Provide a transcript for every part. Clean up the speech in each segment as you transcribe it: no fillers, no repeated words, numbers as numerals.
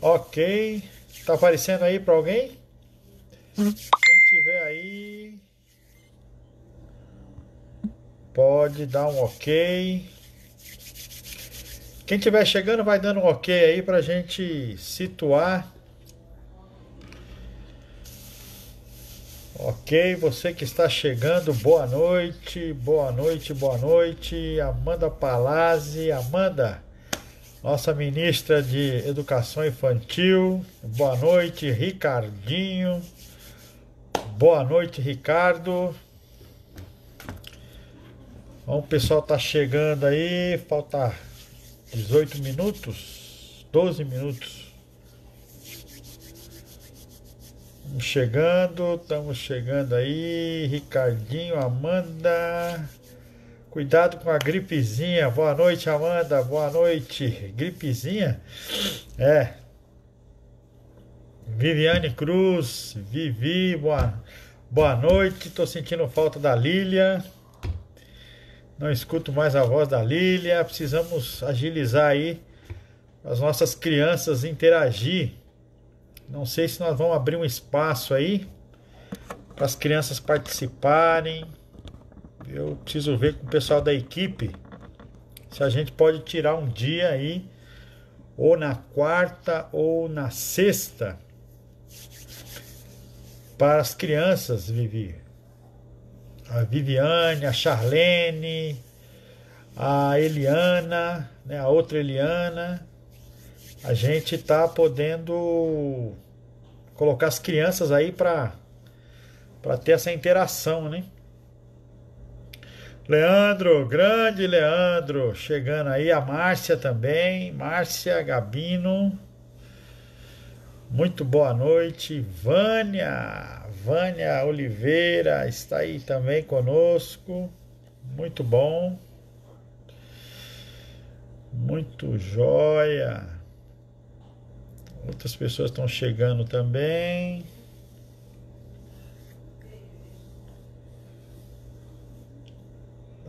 Ok. Tá aparecendo aí para alguém? Quem tiver aí, pode dar um ok. Quem tiver chegando vai dando um ok aí pra gente situar. Ok, você que está chegando, boa noite, boa noite, boa noite. Amanda Palazzi, Amanda, nossa ministra de Educação Infantil. Boa noite, Ricardinho. Boa noite, Ricardo. Bom, o pessoal tá chegando aí, falta 18 minutos, 12 minutos. Estamos chegando aí, Ricardinho, Amanda. Cuidado com a gripezinha. Boa noite, Amanda. Boa noite. Gripezinha? É. Viviane Cruz, Vivi, boa noite. Tô sentindo falta da Lília. Não escuto mais a voz da Lília. Precisamos agilizar aí as nossas crianças interagir. Não sei se nós vamos abrir um espaço aí para as crianças participarem. Eu preciso ver com o pessoal da equipe se a gente pode tirar um dia aí, ou na quarta ou na sexta, para as crianças, Vivi. A Viviane, a Charlene, a Eliana, né, a outra Eliana. A gente tá podendo colocar as crianças aí para ter essa interação, né? Leandro, grande Leandro, chegando aí, a Márcia também, Márcia Gabino, muito boa noite. Vânia Oliveira está aí também conosco, muito bom, muito jóia. Outras pessoas estão chegando também.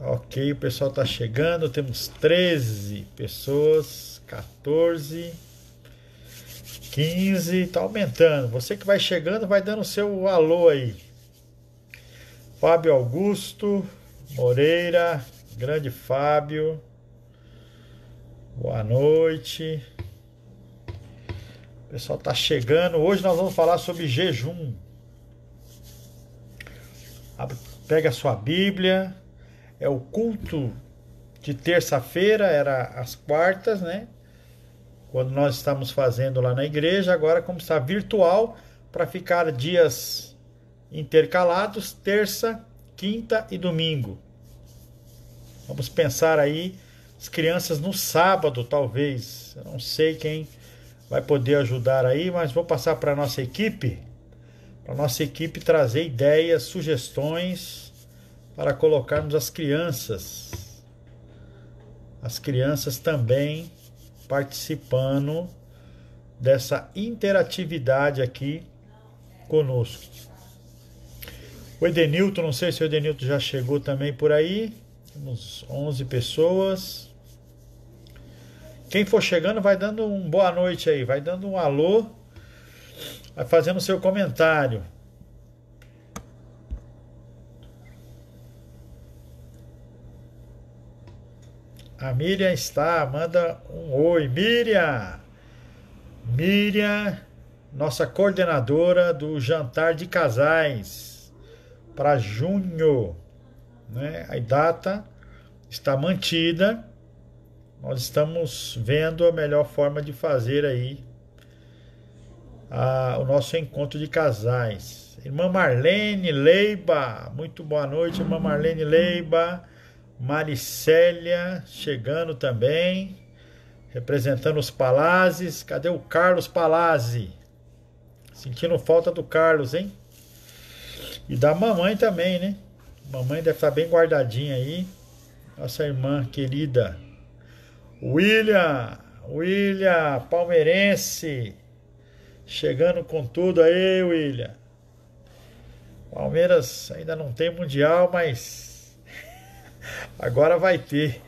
Ok, o pessoal está chegando. Temos 13 pessoas, 14, 15. Está aumentando. Você que vai chegando, vai dando o seu alô aí. Fábio Augusto Moreira, grande Fábio. Boa noite. O pessoal está chegando. Hoje nós vamos falar sobre jejum. Pega a sua Bíblia. É o culto de terça-feira, era às quartas, né? Quando nós estamos fazendo lá na igreja. Agora, como está virtual, para ficar dias intercalados, terça, quinta e domingo. Vamos pensar aí, as crianças no sábado, talvez. Eu não sei quem vai poder ajudar aí, mas vou passar para a nossa equipe, trazer ideias, sugestões para colocarmos as crianças também participando dessa interatividade aqui conosco. O Edenilton, não sei se o Edenilton já chegou também por aí. Temos 11 pessoas. Quem for chegando vai dando um boa noite aí, vai dando um alô, vai fazendo o seu comentário. A Miriam está, manda um oi. Miriam, nossa coordenadora do jantar de casais para junho, né? A data está mantida. Nós estamos vendo a melhor forma de fazer aí o nosso encontro de casais. Irmã Marlene Leiba, muito boa noite, irmã Marlene Leiba. Maricélia chegando também, representando os Palazzi. Cadê o Carlos Palazzi? Sentindo falta do Carlos, hein? E da mamãe também, né? Mamãe deve estar bem guardadinha aí. Nossa irmã querida. William palmeirense, chegando com tudo aí, William. Palmeiras ainda não tem mundial, mas Agora vai ter.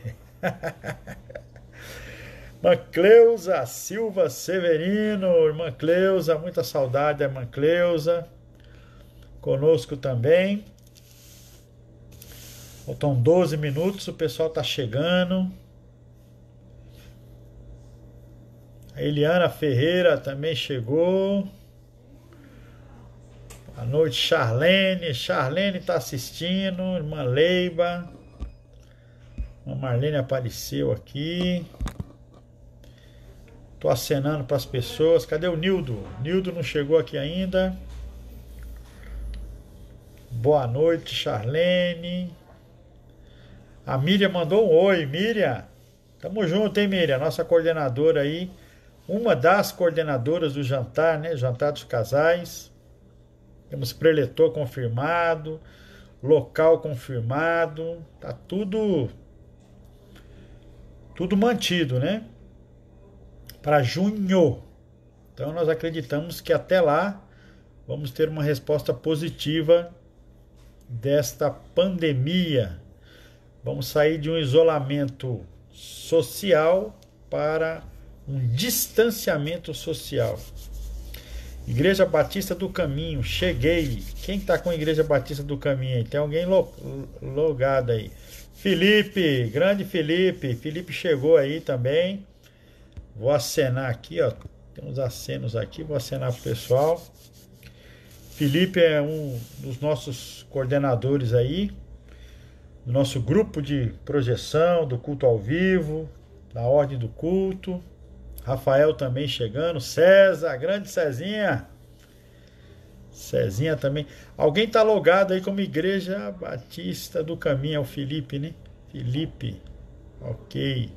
Irmã Cleusa Silva Severino, irmã Cleusa, muita saudade da irmã Cleusa. Conosco também. Faltam 12 minutos, o pessoal tá chegando. A Eliana Ferreira também chegou. Boa noite, Charlene. Charlene tá assistindo. Irmã Leiba. A Marlene apareceu aqui. Tô acenando para as pessoas. Cadê o Nildo? Nildo não chegou aqui ainda. Boa noite, Charlene. A Miriam mandou um oi. Miriam, tamo junto, hein, Miriam? Nossa coordenadora aí. Uma das coordenadoras do jantar, né? Jantar dos casais. Temos preletor confirmado. Local confirmado. Tá tudo mantido, né? Para junho. Então nós acreditamos que até lá vamos ter uma resposta positiva desta pandemia. Vamos sair de um isolamento social para um distanciamento social. Igreja Batista do Caminho, cheguei. Quem está com a Igreja Batista do Caminho aí? Tem alguém logado aí? Felipe, grande Felipe. Felipe chegou aí também. Vou acenar aqui, ó. Tem uns acenos aqui, vou acenar pro pessoal. Felipe é um dos nossos coordenadores aí, do nosso grupo de projeção, do culto ao vivo, da ordem do culto. Rafael também chegando. César, grande Cezinha. Cezinha também. Alguém tá logado aí como Igreja Batista do Caminho, é o Felipe, né? Felipe. Ok.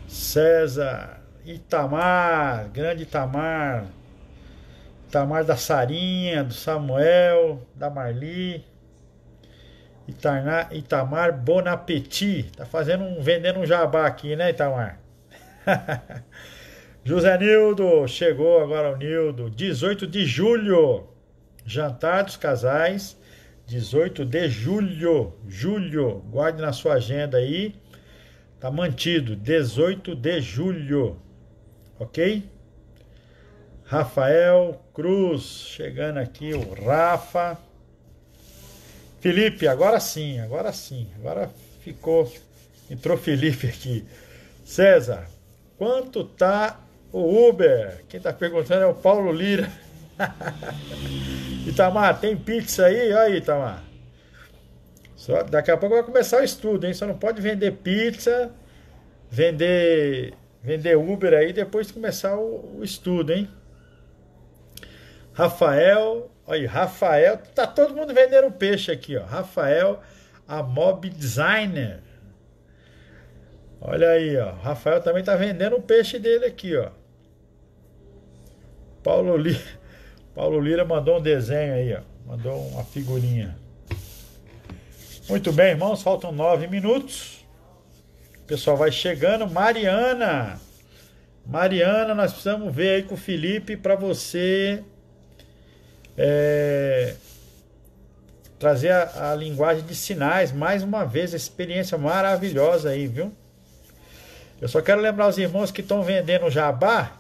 César, Itamar, grande Itamar. Itamar da Sarinha, do Samuel, da Marli. Itamar Bonapetit. Tá vendendo um jabá aqui, né, Itamar? José Nildo, chegou agora o Nildo. 18 de julho, jantar dos casais. 18 de julho, guarde na sua agenda aí. Tá mantido, 18 de julho, ok? Rafael Cruz, chegando aqui, o Rafa. Felipe, agora sim, agora ficou, entrou Felipe aqui. César, quanto tá o Uber? Quem tá perguntando é o Paulo Lira. Itamar, tem pizza aí? Olha aí, Itamar. Daqui a pouco vai começar o estudo, hein? Só não pode vender pizza, vender Uber aí depois de começar o estudo, hein? Rafael, olha aí, Rafael, tá todo mundo vendendo peixe aqui, ó. Rafael, a Mob Designer. Olha aí, ó. Rafael também tá vendendo o peixe dele aqui, ó. Paulo Lira mandou um desenho aí, ó. Mandou uma figurinha. Muito bem, irmãos, faltam 9 minutos. O pessoal vai chegando. Mariana, nós precisamos ver aí com o Felipe para você trazer a linguagem de sinais. Mais uma vez, experiência maravilhosa aí, viu? Eu só quero lembrar os irmãos que estão vendendo jabá,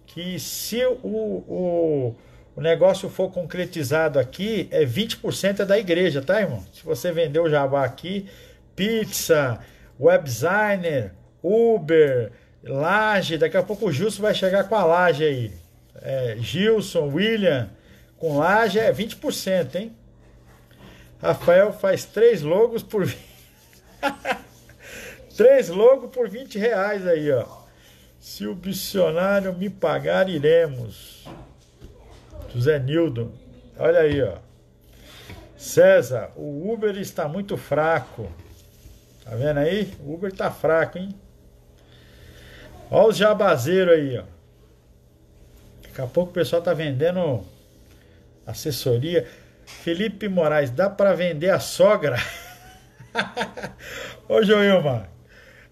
que se o negócio for concretizado aqui, 20% é da igreja, tá, irmão? Se você vender o jabá aqui, pizza, web designer, Uber, laje, daqui a pouco o Gilson vai chegar com a laje aí. Gilson, William, com laje é 20%, hein? Rafael faz 3 logos por 3 logos por R$20 aí, ó. Se o missionário me pagar, iremos. José Nildo, olha aí, ó. César, o Uber está muito fraco. Tá vendo aí? O Uber tá fraco, hein? Olha os jabazeiros aí, ó. Daqui a pouco o pessoal tá vendendo assessoria. Felipe Moraes, dá para vender a sogra? Ô, Joilma.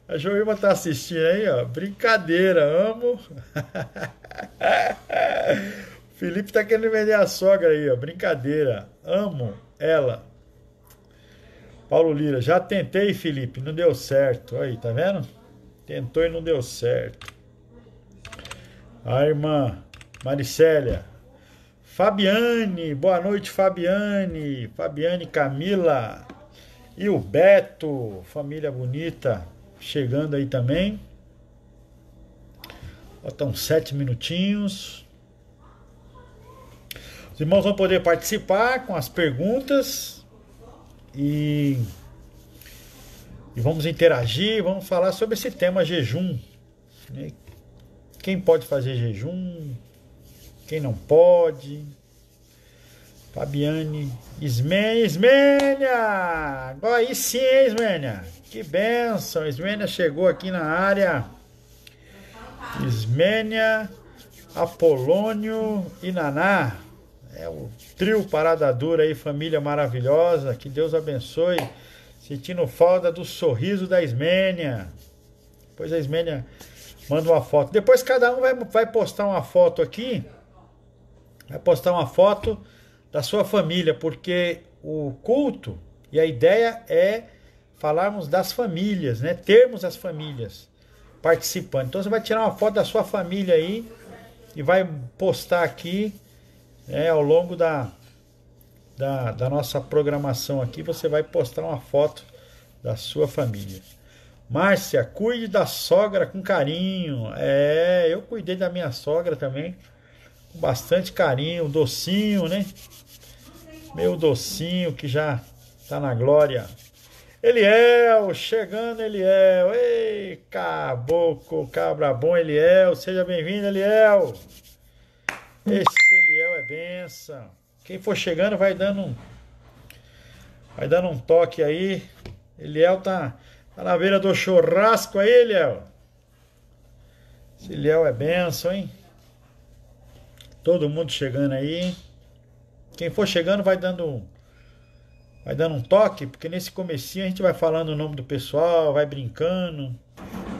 A Joilma tá assistindo aí, ó. Brincadeira, amo. Felipe tá querendo vender a sogra aí, ó. Brincadeira, amo ela. Paulo Lira, já tentei, Felipe, não deu certo. Aí, tá vendo? Tentou e não deu certo. A irmã Maricélia. Fabiane, boa noite, Fabiane. Fabiane, Camila. E o Beto, família bonita, chegando aí também. Faltam 7 minutinhos. Os irmãos vão poder participar com as perguntas. E vamos interagir, vamos falar sobre esse tema jejum. Quem pode fazer jejum? Quem não pode? Fabiane, Ismênia! Agora aí sim, hein, Ismênia? Que bênção! Ismênia chegou aqui na área. Ismênia, Apolônio e Naná. É o trio Parada Dura aí, família maravilhosa. Que Deus abençoe. Sentindo falta do sorriso da Ismênia. Depois a Ismênia manda uma foto. Depois cada um vai postar uma foto aqui. Vai postar uma foto da sua família, porque o culto e a ideia é falarmos das famílias, né? Termos as famílias participando. Então você vai tirar uma foto da sua família aí e vai postar aqui, ao longo da nossa programação aqui, você vai postar uma foto da sua família. Márcia, cuide da sogra com carinho. Eu cuidei da minha sogra também com bastante carinho, docinho, né? Meu docinho que já tá na glória. Eliel, chegando Eliel. Ei, caboclo, cabra bom Eliel. Seja bem-vindo, Eliel. Esse Eliel é benção. Quem for chegando vai dando um toque aí. Eliel tá na beira do churrasco aí, Eliel. Esse Eliel é benção, hein? Todo mundo chegando aí. Quem for chegando vai dando um toque, porque nesse comecinho a gente vai falando o nome do pessoal, vai brincando.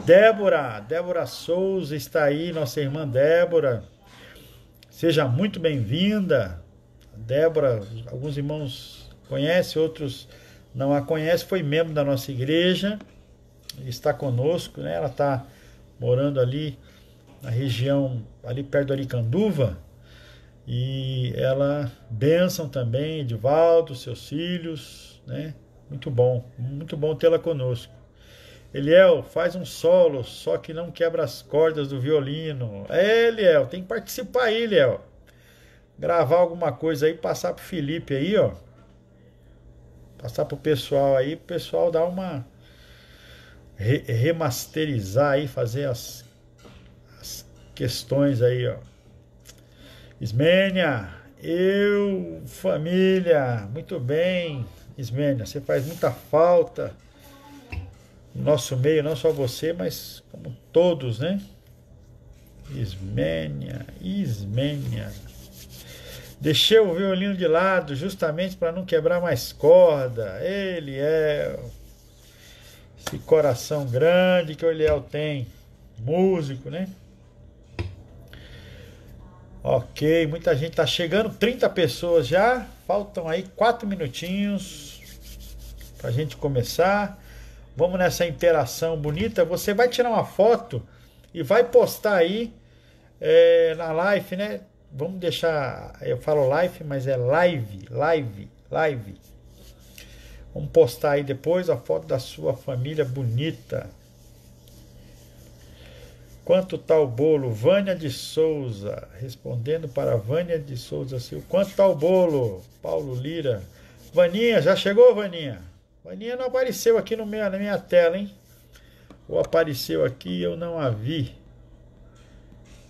Débora Souza está aí, nossa irmã Débora. Seja muito bem-vinda. Débora, alguns irmãos conhecem, outros não a conhecem, foi membro da nossa igreja, está conosco, né? Ela está morando ali na região, ali perto do Aricanduva. E ela, bênção também, Edivaldo, seus filhos, né? Muito bom tê-la conosco. Eliel, faz um solo, só que não quebra as cordas do violino. Eliel, tem que participar aí, Eliel. Gravar alguma coisa aí, passar pro Felipe aí, ó. Passar pro pessoal aí, pro pessoal dar uma... remasterizar aí, fazer as questões aí, ó. Ismênia, família, muito bem, Ismênia, você faz muita falta no nosso meio, não só você, mas como todos, né? Ismênia, deixei o violino de lado justamente para não quebrar mais corda. Eliel, esse coração grande que o Eliel tem, músico, né? Ok, muita gente tá chegando, 30 pessoas já, faltam aí 4 minutinhos pra gente começar. Vamos nessa interação bonita. Você vai tirar uma foto e vai postar aí na live, né? Vamos deixar, eu falo live, mas é live. Vamos postar aí depois a foto da sua família bonita. Quanto tá o bolo? Vânia de Souza. Respondendo para Vânia de Souza Silva. Quanto tá o bolo? Paulo Lira. Vaninha, já chegou, Vaninha? Vaninha não apareceu aqui na minha tela, hein? Ou apareceu aqui e eu não a vi.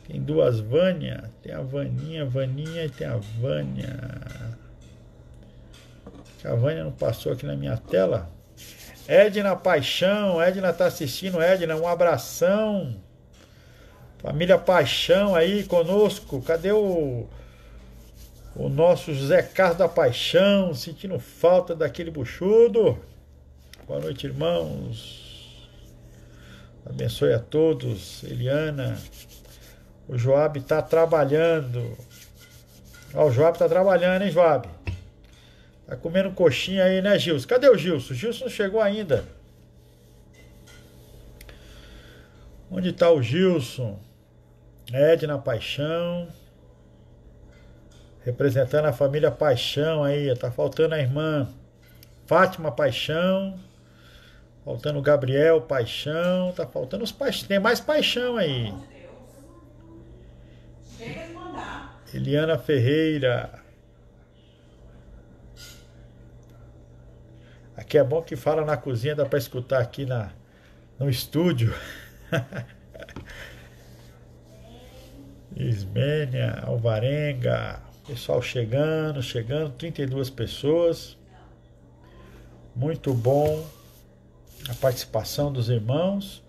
Tem duas Vânia. Tem a Vaninha e tem a Vânia. A Vânia não passou aqui na minha tela. Edna Paixão. Edna tá assistindo. Edna, um abração. Família Paixão aí conosco. Cadê o nosso José Carlos da Paixão? Sentindo falta daquele buchudo. Boa noite, irmãos. Abençoe a todos. Eliana. O Joab está trabalhando. Ó, o Joab está trabalhando, hein, Joab? Tá comendo coxinha aí, né, Gilson? Cadê o Gilson? O Gilson não chegou ainda. Onde tá o Gilson? Edna Paixão. Representando a família Paixão aí. Tá faltando a irmã Fátima Paixão. Faltando o Gabriel Paixão. Tá faltando os Paixão. Tem mais Paixão aí. Eliana Ferreira. Aqui é bom que fala na cozinha, dá para escutar aqui no estúdio. Ismênia, Alvarenga, pessoal chegando, 32 pessoas. Muito bom a participação dos irmãos.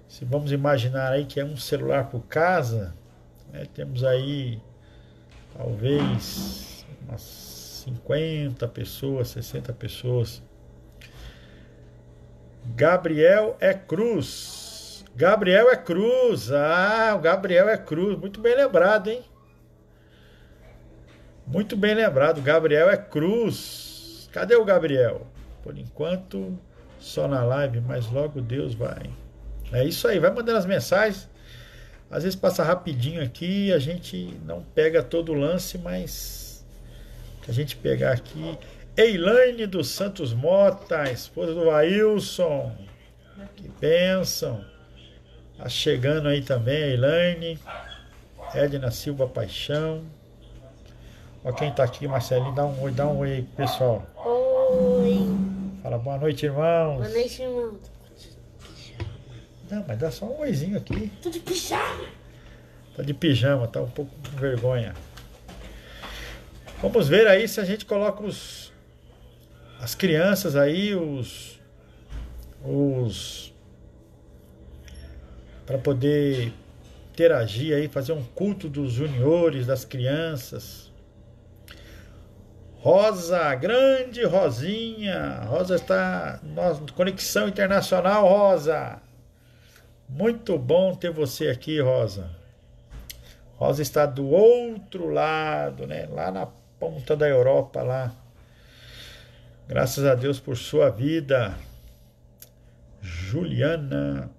Se vamos imaginar aí que é um celular por casa, né, temos aí talvez umas 50 pessoas, 60 pessoas. Gabriel é Cruz. Gabriel é Cruz. Ah, o Gabriel é Cruz. Muito bem lembrado, hein? Muito bem lembrado. Gabriel é Cruz. Cadê o Gabriel? Por enquanto, só na live, mas logo Deus vai. É isso aí. Vai mandando as mensagens. Às vezes passa rapidinho aqui. A gente não pega todo o lance, mas que a gente pegar aqui. Eilaine dos Santos Mota, esposa do Ailson. Que bênção. Tá chegando aí também, Eilaine. Edna Silva Paixão. Ó quem tá aqui, Marcelinho. Dá um oi aí, pessoal. Oi. Fala boa noite, irmãos. Boa noite, irmão. Não, mas dá só um oizinho aqui. Tô de pijama. Tá de pijama, tá um pouco com vergonha. Vamos ver aí se a gente coloca as crianças aí, para poder interagir aí, fazer um culto dos juniores, das crianças. Rosa, grande Rosinha. Rosa está na Conexão Internacional, Rosa. Muito bom ter você aqui, Rosa. Rosa está do outro lado, né? Lá na ponta da Europa, lá. Graças a Deus por sua vida. Juliana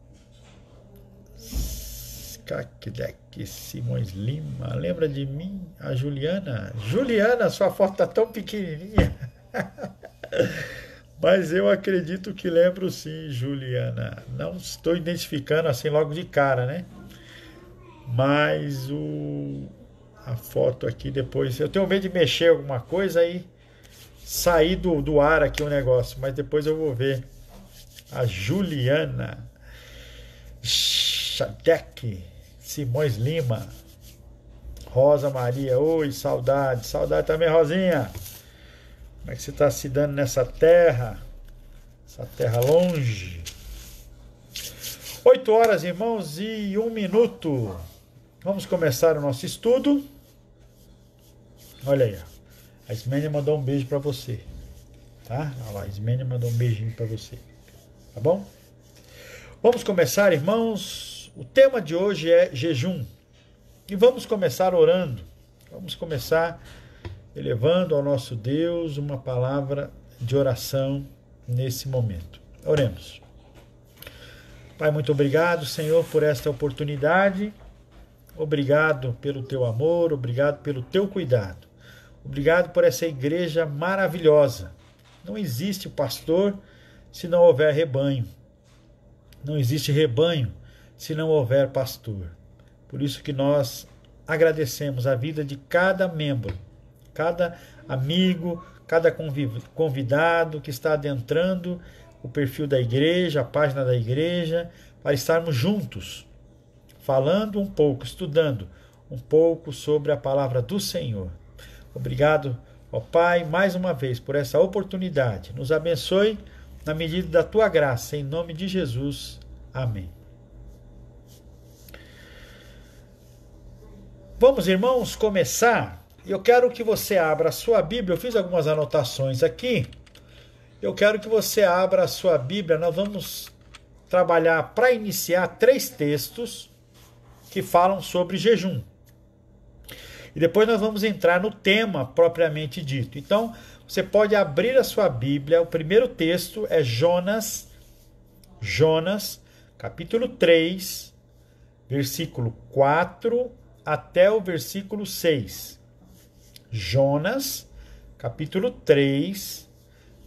Skakdek Simões Lima. Lembra de mim? A Juliana? Juliana, sua foto está tão pequenininha. Mas eu acredito que lembro sim, Juliana. Não estou identificando assim logo de cara, né? Mas a foto aqui depois... Eu tenho medo de mexer alguma coisa aí. Sair do ar aqui o negócio, mas depois eu vou ver. A Juliana Shadek Simões Lima. Rosa Maria, oi, saudade. Saudade também, Rosinha. Como é que você está se dando nessa terra? Essa terra longe. 8 horas, irmãos, e 1 minuto. Vamos começar o nosso estudo. Olha aí, ó. A Ismênia mandou um beijo para você, tá? Olha lá, a Ismênia mandou um beijinho para você, tá bom? Vamos começar, irmãos. O tema de hoje é jejum. E vamos começar orando. Vamos começar elevando ao nosso Deus uma palavra de oração nesse momento. Oremos. Pai, muito obrigado, Senhor, por esta oportunidade. Obrigado pelo teu amor, obrigado pelo teu cuidado. Obrigado por essa igreja maravilhosa. Não existe pastor se não houver rebanho. Não existe rebanho se não houver pastor. Por isso que nós agradecemos a vida de cada membro, cada amigo, cada convidado que está adentrando o perfil da igreja, a página da igreja, para estarmos juntos, falando um pouco, estudando um pouco sobre a palavra do Senhor. Obrigado, ó Pai, mais uma vez por essa oportunidade. Nos abençoe na medida da tua graça, em nome de Jesus. Amém. Vamos, irmãos, começar. Eu quero que você abra a sua Bíblia. Eu fiz algumas anotações aqui. Eu quero que você abra a sua Bíblia. Nós vamos trabalhar, para iniciar, 3 textos que falam sobre jejum. E depois nós vamos entrar no tema propriamente dito. Então, Você pode abrir a sua Bíblia. O primeiro texto é Jonas, capítulo 3, versículo 4 até o versículo 6. Jonas, capítulo 3,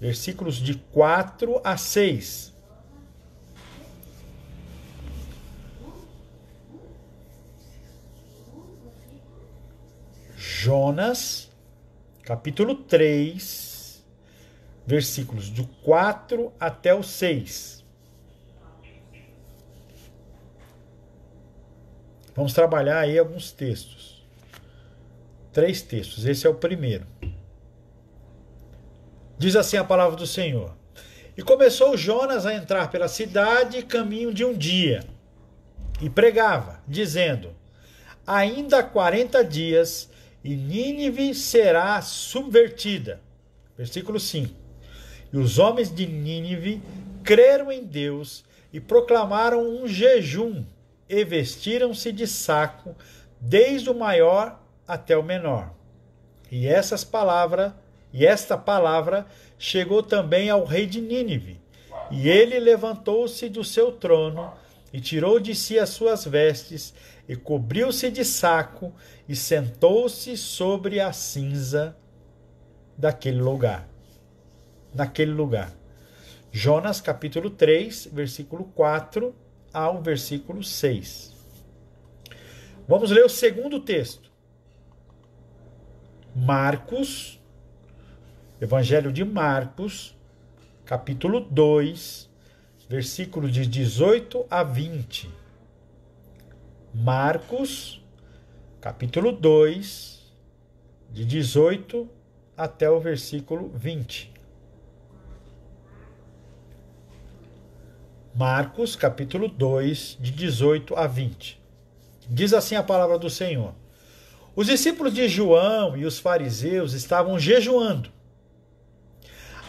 versículos de 4 a 6. Jonas, capítulo 3, versículos do 4 até o 6. Vamos trabalhar aí alguns textos. 3 textos, esse é o primeiro. Diz assim a palavra do Senhor: E começou Jonas a entrar pela cidade, caminho de um dia, e pregava, dizendo: Ainda 40 dias, e Nínive será subvertida. Versículo 5. E os homens de Nínive creram em Deus e proclamaram um jejum, e vestiram-se de saco, desde o maior até o menor. E esta palavra chegou também ao rei de Nínive. E ele levantou-se do seu trono, e tirou de si as suas vestes, e cobriu-se de saco, e sentou-se sobre a cinza daquele lugar. Naquele lugar. Jonas capítulo 3, versículo 4 ao versículo 6. Vamos ler o segundo texto. Marcos, Evangelho de Marcos, capítulo 2, versículo de 18 a 20. Marcos, capítulo 2, de 18 até o versículo 20. Marcos, capítulo 2, de 18 a 20. Diz assim a palavra do Senhor: Os discípulos de João e os fariseus estavam jejuando.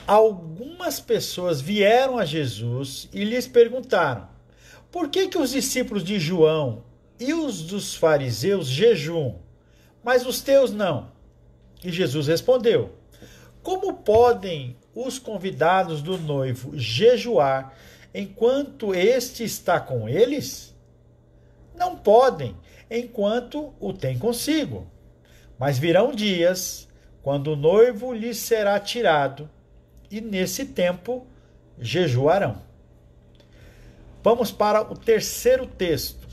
Algumas pessoas vieram a Jesus e lhes perguntaram: Por que os discípulos de João e os dos fariseus jejuam, mas os teus não? E Jesus respondeu: Como podem os convidados do noivo jejuar enquanto este está com eles? Não podem, enquanto o tem consigo. Mas virão dias, quando o noivo lhes será tirado, e nesse tempo jejuarão. Vamos para o terceiro texto.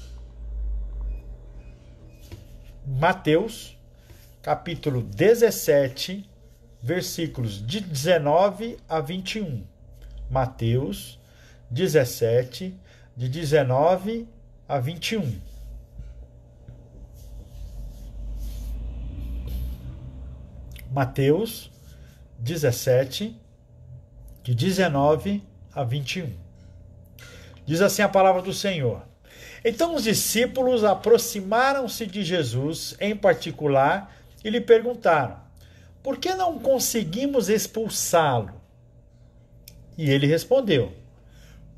Mateus, capítulo 17, versículos de 19 a 21. Mateus 17, de 19 a 21. Mateus 17, de 19 a 21. Diz assim a palavra do Senhor: Então os discípulos aproximaram-se de Jesus em particular e lhe perguntaram: Por que não conseguimos expulsá-lo? E ele respondeu: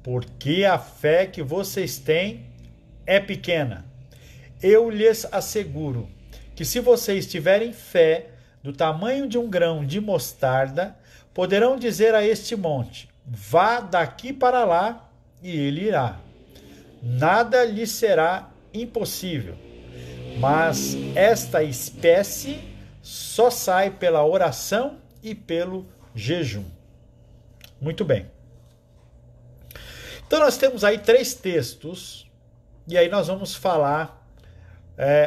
Porque a fé que vocês têm é pequena. Eu lhes asseguro que se vocês tiverem fé do tamanho de um grão de mostarda, poderão dizer a este monte: Vá daqui para lá, e ele irá. Nada lhe será impossível. Mas esta espécie só sai pela oração e pelo jejum. Muito bem. Então nós temos aí 3 textos, e aí nós vamos falar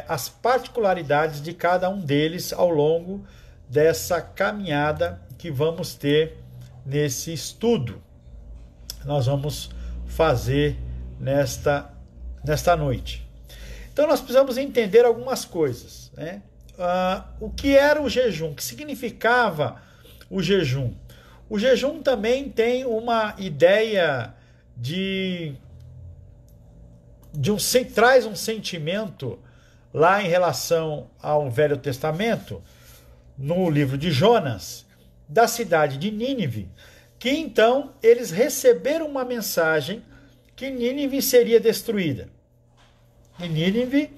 as particularidades de cada um deles ao longo dessa caminhada que vamos ter nesse estudo. Nós vamos fazer nesta noite. Então nós precisamos entender algumas coisas, né? O que era o jejum? O que significava o jejum? O jejum também tem uma ideia traz um sentimento lá em relação ao Velho Testamento, no livro de Jonas, da cidade de Nínive, que então eles receberam uma mensagem que Nínive seria destruída. E Nínive,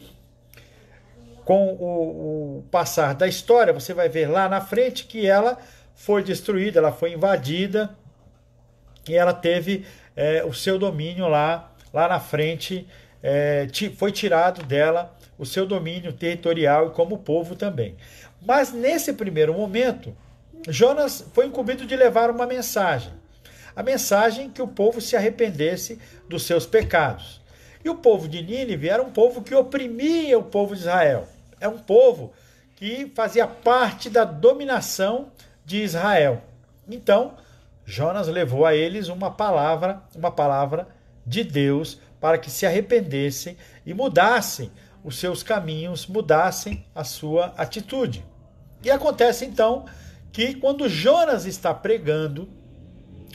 com o passar da história, você vai ver lá na frente que ela foi destruída, ela foi invadida e ela teve o seu domínio lá na frente, foi tirado dela o seu domínio territorial e como povo também. Mas nesse primeiro momento, Jonas foi incumbido de levar uma mensagem. A mensagem que o povo se arrependesse dos seus pecados. E o povo de Nínive era um povo que oprimia o povo de Israel. É um povo que fazia parte da dominação de Israel. Então, Jonas levou a eles uma palavra de Deus para que se arrependessem e mudassem os seus caminhos, mudassem a sua atitude. E acontece então que quando Jonas está pregando,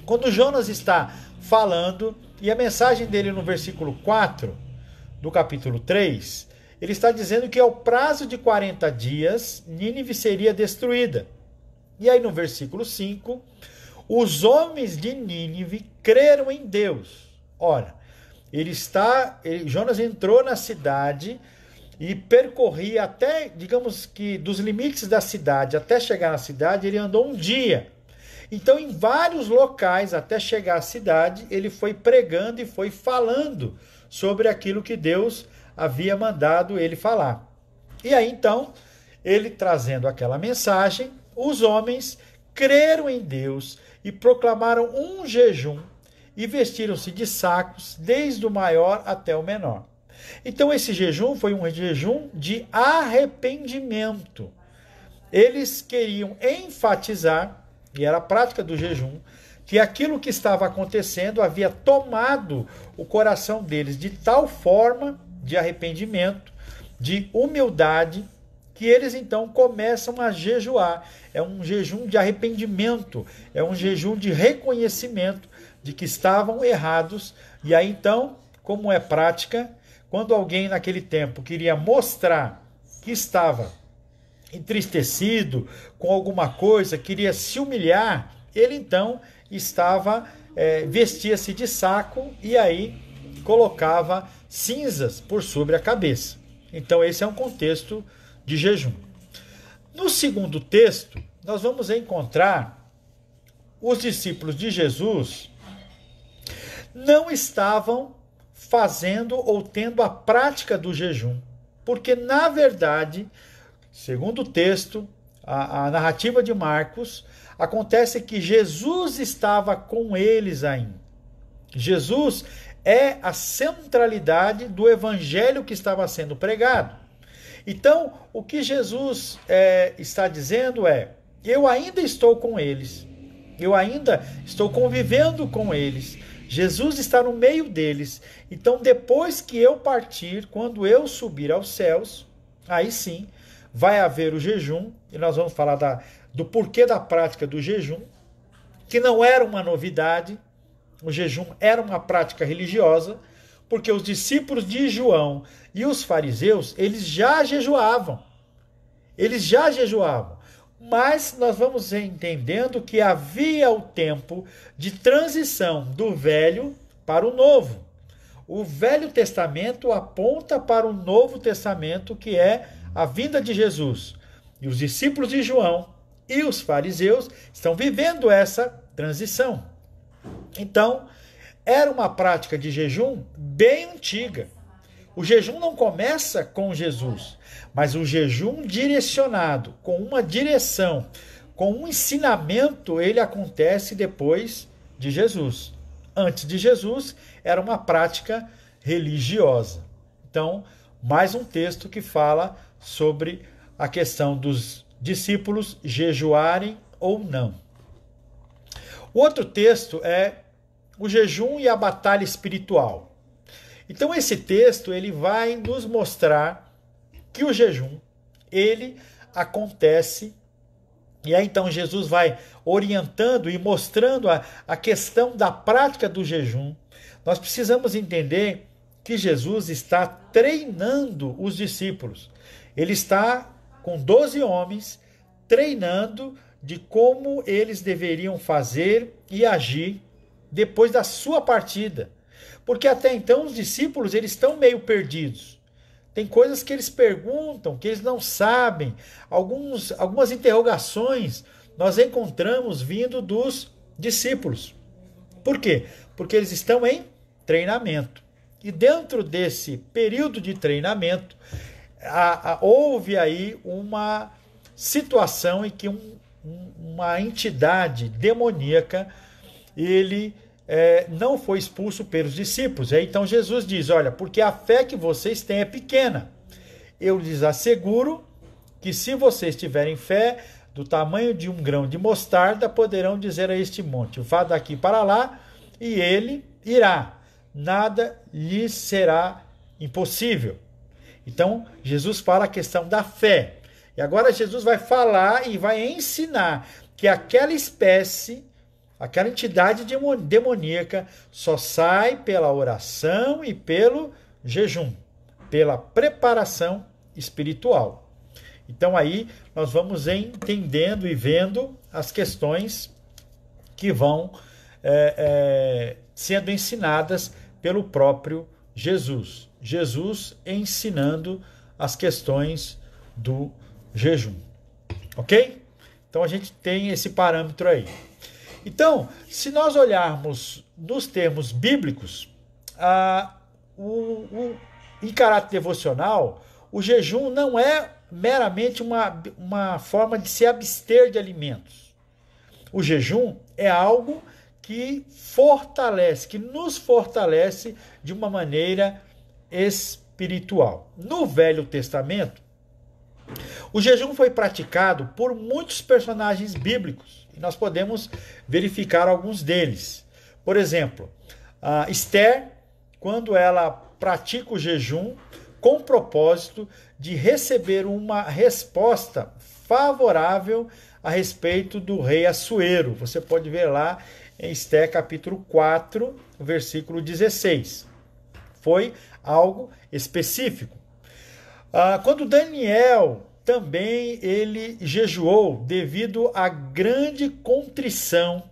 quando Jonas está falando, e a mensagem dele no versículo 4 do capítulo 3, ele está dizendo que ao prazo de 40 dias, Nínive seria destruída. E aí no versículo 5, os homens de Nínive creram em Deus. Ora, Jonas entrou na cidade e percorria até, digamos que dos limites da cidade até chegar na cidade, ele andou um dia. Então, em vários locais, até chegar à cidade, ele foi pregando e foi falando sobre aquilo que Deus havia mandado ele falar. E aí, então, ele trazendo aquela mensagem, os homens creram em Deus e proclamaram um jejum e vestiram-se de sacos, desde o maior até o menor. Então, esse jejum foi um jejum de arrependimento. Eles queriam enfatizar, e era a prática do jejum, que aquilo que estava acontecendo havia tomado o coração deles de tal forma de arrependimento, de humildade, que eles então começam a jejuar. É um jejum de arrependimento, é um jejum de reconhecimento de que estavam errados. E aí então, como é prática, quando alguém naquele tempo queria mostrar que estava entristecido com alguma coisa, queria se humilhar, ele então vestia-se de saco e aí colocava cinzas por sobre a cabeça. Então esse é um contexto de jejum. No segundo texto, nós vamos encontrar os discípulos de Jesus não estavam fazendo ou tendo a prática do jejum, porque na verdade, segundo o texto, a narrativa de Marcos, acontece que Jesus estava com eles ainda. Jesus é a centralidade do evangelho que estava sendo pregado. Então, o que Jesus está dizendo é: eu ainda estou com eles, eu ainda estou convivendo com eles, Jesus está no meio deles. Então, depois que eu partir, quando eu subir aos céus, aí sim vai haver o jejum, e nós vamos falar do porquê da prática do jejum, que não era uma novidade. O jejum era uma prática religiosa, porque os discípulos de João e os fariseus, eles já jejuavam. Mas nós vamos entendendo que havia o tempo de transição do Velho para o Novo. O Velho Testamento aponta para o Novo Testamento, que é a vinda de Jesus. E os discípulos de João e os fariseus estão vivendo essa transição. Então, era uma prática de jejum bem antiga. O jejum não começa com Jesus, mas o jejum direcionado, com uma direção, com um ensinamento, ele acontece depois de Jesus. Antes de Jesus, era uma prática religiosa. Então, mais um texto que fala sobre a questão dos discípulos jejuarem ou não. O outro texto é o jejum e a batalha espiritual. Então esse texto ele vai nos mostrar que o jejum ele acontece, e aí então Jesus vai orientando e mostrando a questão da prática do jejum. Nós precisamos entender que Jesus está treinando os discípulos. Ele está com 12 homens treinando de como eles deveriam fazer e agir depois da sua partida. Porque até então os discípulos eles estão meio perdidos. Tem coisas que eles perguntam, que eles não sabem, algumas interrogações nós encontramos vindo dos discípulos. Por quê? Porque eles estão em treinamento. E dentro desse período de treinamento, houve aí uma situação em que uma entidade demoníaca, ele não foi expulso pelos discípulos. Então Jesus diz, olha, porque a fé que vocês têm é pequena. Eu lhes asseguro que se vocês tiverem fé do tamanho de um grão de mostarda, poderão dizer a este monte, vá daqui para lá, e ele irá. Nada lhes será impossível. Então, Jesus fala a questão da fé. E agora Jesus vai falar e vai ensinar que aquela espécie, aquela entidade demoníaca só sai pela oração e pelo jejum, pela preparação espiritual. Então aí nós vamos entendendo e vendo as questões que vão sendo ensinadas pelo próprio Jesus. Jesus ensinando as questões do jejum. Ok? Então a gente tem esse parâmetro aí. Então, se nós olharmos nos termos bíblicos, em caráter devocional, o jejum não é meramente uma forma de se abster de alimentos. O jejum é algo que fortalece, que nos fortalece de uma maneira espiritual. No Velho Testamento, o jejum foi praticado por muitos personagens bíblicos. E nós podemos verificar alguns deles. Por exemplo, Esther, quando ela pratica o jejum com o propósito de receber uma resposta favorável a respeito do rei Assuero. Você pode ver lá em Esther capítulo 4, versículo 16. Foi algo específico. Quando Daniel também ele jejuou devido à grande contrição,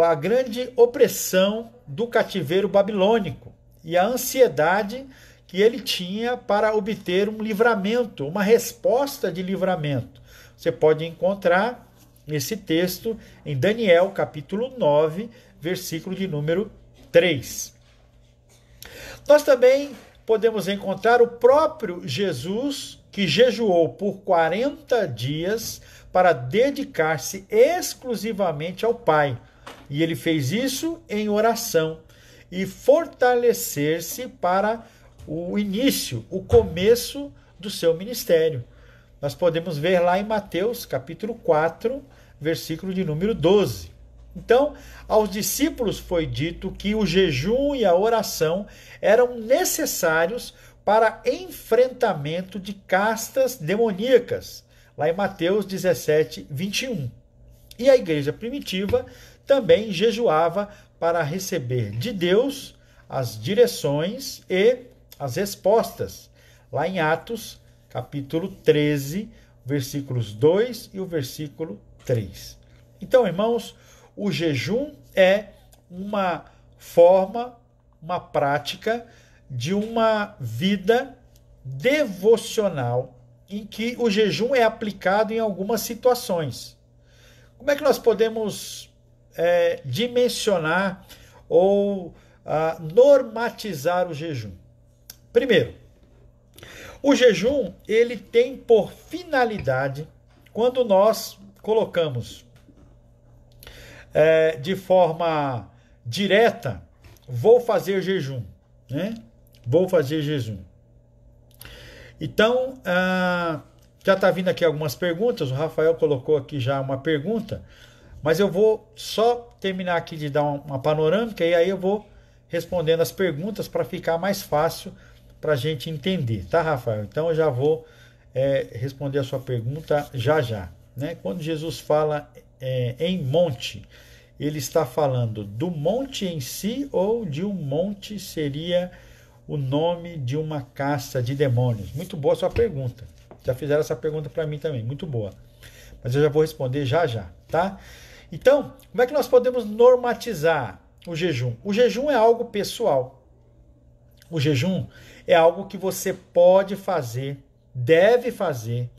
à grande opressão do cativeiro babilônico e a ansiedade que ele tinha para obter um livramento, uma resposta de livramento. Você pode encontrar esse texto em Daniel, capítulo 9, versículo de número 3. Nós também podemos encontrar o próprio Jesus, que jejuou por 40 dias para dedicar-se exclusivamente ao Pai. E ele fez isso em oração e fortalecer-se para o início, o começo do seu ministério. Nós podemos ver lá em Mateus, capítulo 4, versículo de número 12. Então, aos discípulos foi dito que o jejum e a oração eram necessários para enfrentamento de castas demoníacas, lá em Mateus 17, 21. E a igreja primitiva também jejuava para receber de Deus as direções e as respostas, lá em Atos, capítulo 13, versículos 2 e o versículo 3. Então, irmãos, o jejum é uma forma, uma prática de uma vida devocional em que o jejum é aplicado em algumas situações. Como é que nós podemos dimensionar ou normatizar o jejum? Primeiro, o jejum ele tem por finalidade, quando nós colocamos de forma direta, vou fazer jejum, né? Vou fazer jejum. Então, já está vindo aqui algumas perguntas, o Rafael colocou aqui já uma pergunta, mas eu vou só terminar aqui de dar uma panorâmica e aí eu vou respondendo as perguntas para ficar mais fácil para a gente entender, tá, Rafael? Então eu já vou responder a sua pergunta já, né? Quando Jesus fala em monte, ele está falando do monte em si ou de um monte seria o nome de uma casta de demônios? Muito boa a sua pergunta. Já fizeram essa pergunta para mim também, muito boa. Mas eu já vou responder já, tá? Então, como é que nós podemos normatizar o jejum? O jejum é algo pessoal. O jejum é algo que você pode fazer, deve fazer,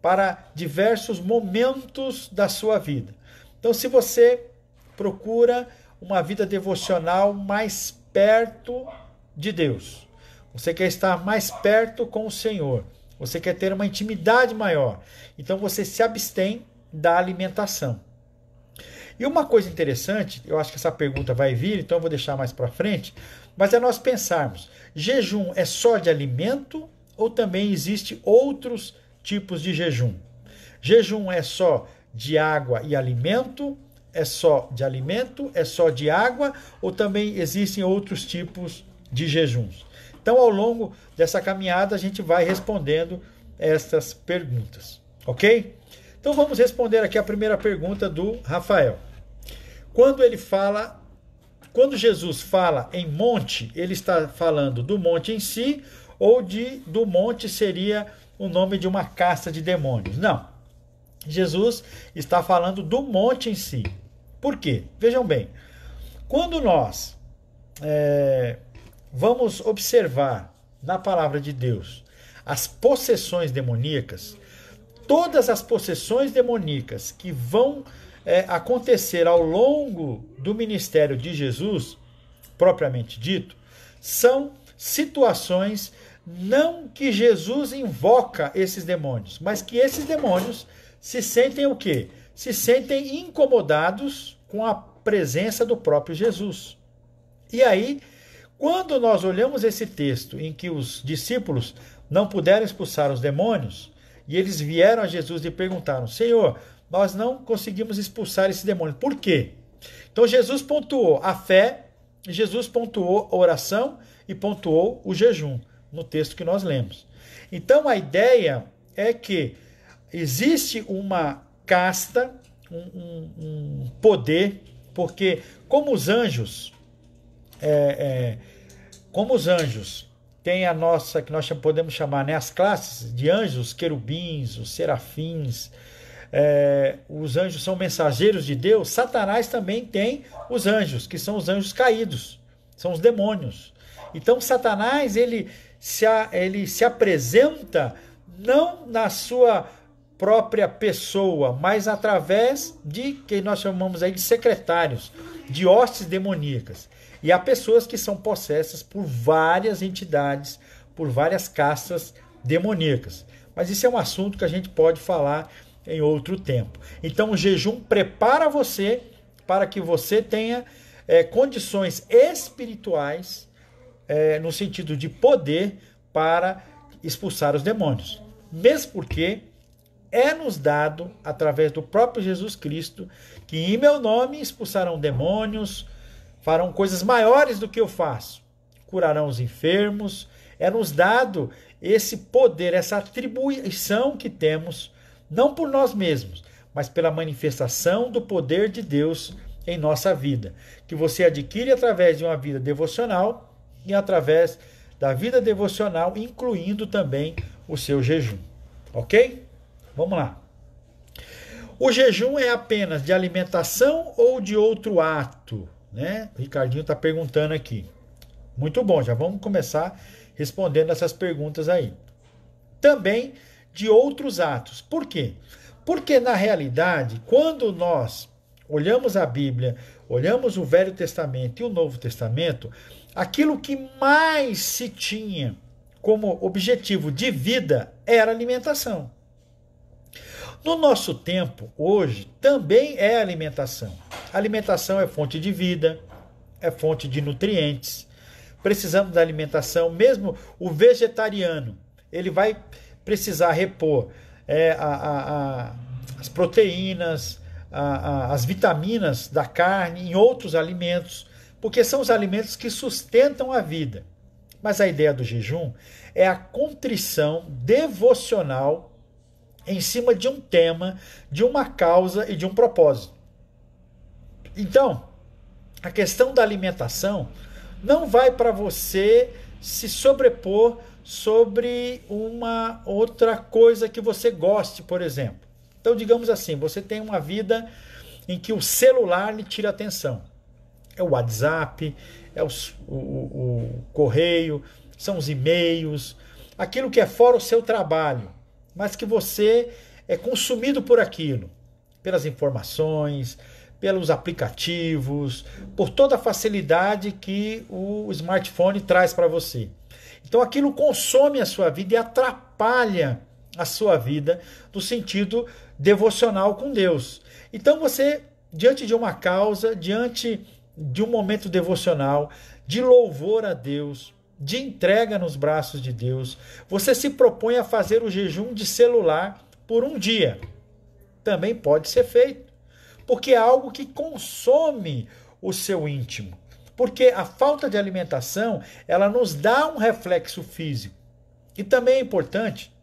para diversos momentos da sua vida. Então, se você procura uma vida devocional mais perto de Deus, você quer estar mais perto com o Senhor, você quer ter uma intimidade maior, então você se abstém da alimentação. E uma coisa interessante, eu acho que essa pergunta vai vir, então eu vou deixar mais para frente, mas é nós pensarmos, jejum é só de alimento ou também existe outros tipos de jejum? Jejum é só de água e alimento? É só de alimento? É só de água? Ou também existem outros tipos de jejuns? Então, ao longo dessa caminhada, a gente vai respondendo essas perguntas, ok? Então, vamos responder aqui a primeira pergunta do Rafael. Quando Jesus fala em monte, ele está falando do monte em si ou do monte seria o nome de uma casta de demônios? Não. Jesus está falando do monte em si. Por quê? Vejam bem, quando nós vamos observar na palavra de Deus as possessões demoníacas, todas as possessões demoníacas que vão acontecer ao longo do ministério de Jesus, propriamente dito, são situações não que Jesus invoca esses demônios, mas que esses demônios se sentem o quê? Se sentem incomodados com a presença do próprio Jesus. E aí, quando nós olhamos esse texto em que os discípulos não puderam expulsar os demônios, e eles vieram a Jesus e perguntaram, Senhor, nós não conseguimos expulsar esse demônio. Por quê? Então Jesus pontuou a fé, Jesus pontuou a oração e pontuou o jejum no texto que nós lemos. Então a ideia é que existe uma casta, um poder, porque como os anjos têm a nossa, que nós podemos chamar, né, as classes de anjos, os querubins, os serafins, os anjos são mensageiros de Deus, Satanás também tem os anjos, que são os anjos caídos, são os demônios. Então Satanás ele se apresenta não na sua própria pessoa, mas através de que nós chamamos aí de secretários, de hostes demoníacas. E há pessoas que são possessas por várias entidades, por várias castas demoníacas. Mas isso é um assunto que a gente pode falar em outro tempo. Então o jejum prepara você para que você tenha condições espirituais, no sentido de poder, para expulsar os demônios. Mesmo porque nos dado, através do próprio Jesus Cristo, que em meu nome expulsarão demônios, farão coisas maiores do que eu faço, curarão os enfermos. Nos dado esse poder, essa atribuição que temos, não por nós mesmos, mas pela manifestação do poder de Deus em nossa vida, que você adquire através de uma vida devocional e através da vida devocional, incluindo também o seu jejum. Ok? Vamos lá. O jejum é apenas de alimentação ou de outro ato? Né? O Ricardinho está perguntando aqui. Muito bom, já vamos começar respondendo essas perguntas aí. Também de outros atos. Por quê? Porque, na realidade, quando nós olhamos a Bíblia, olhamos o Velho Testamento e o Novo Testamento, aquilo que mais se tinha como objetivo de vida era alimentação. No nosso tempo, hoje, também é alimentação. A alimentação é fonte de vida, é fonte de nutrientes. Precisamos da alimentação, mesmo o vegetariano, ele vai precisar repor as proteínas, as vitaminas da carne em outros alimentos, porque são os alimentos que sustentam a vida. Mas a ideia do jejum é a contrição devocional em cima de um tema, de uma causa e de um propósito. Então, a questão da alimentação não vai para você se sobrepor sobre uma outra coisa que você goste, por exemplo. Então, digamos assim, você tem uma vida em que o celular lhe tira atenção. É o WhatsApp, é o correio, são os e-mails, aquilo que é fora o seu trabalho, mas que você é consumido por aquilo, pelas informações, pelos aplicativos, por toda a facilidade que o smartphone traz para você. Então aquilo consome a sua vida e atrapalha a sua vida no sentido devocional com Deus. Então você, diante de uma causa, diante de um momento devocional, de louvor a Deus, de entrega nos braços de Deus, você se propõe a fazer o jejum de celular por um dia. Também pode ser feito, porque é algo que consome o seu íntimo. Porque a falta de alimentação, ela nos dá um reflexo físico. E também é importante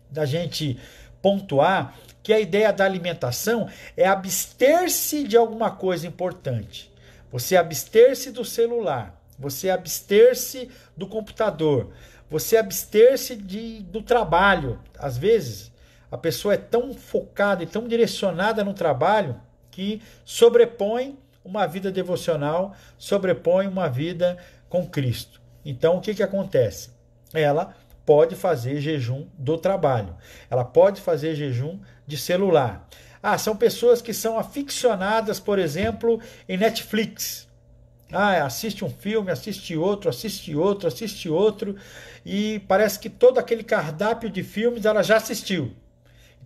da gente pontuar que a ideia da alimentação é abster-se de alguma coisa importante. Você abster-se do celular, você abster-se do computador, você abster-se do trabalho. Às vezes, a pessoa é tão focada e tão direcionada no trabalho que sobrepõe uma vida devocional, sobrepõe uma vida com Cristo. Então, o que acontece? Ela pode fazer jejum do trabalho. Ela pode fazer jejum de celular. São pessoas que são aficionadas, por exemplo, em Netflix. Assiste um filme, assiste outro, assiste outro, assiste outro, e parece que todo aquele cardápio de filmes ela já assistiu.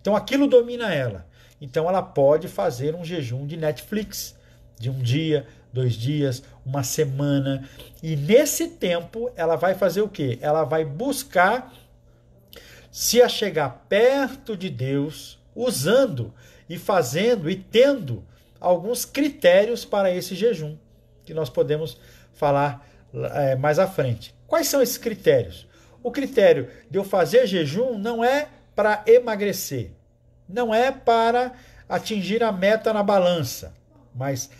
Então aquilo domina ela. Então ela pode fazer um jejum de Netflix, de um dia, 2 dias, uma semana. E nesse tempo ela vai fazer o quê? Ela vai buscar se achegar perto de Deus, usando e fazendo e tendo alguns critérios para esse jejum, que nós podemos falar mais à frente. Quais são esses critérios? O critério de eu fazer jejum não é para emagrecer, não é para atingir a meta na balança, mas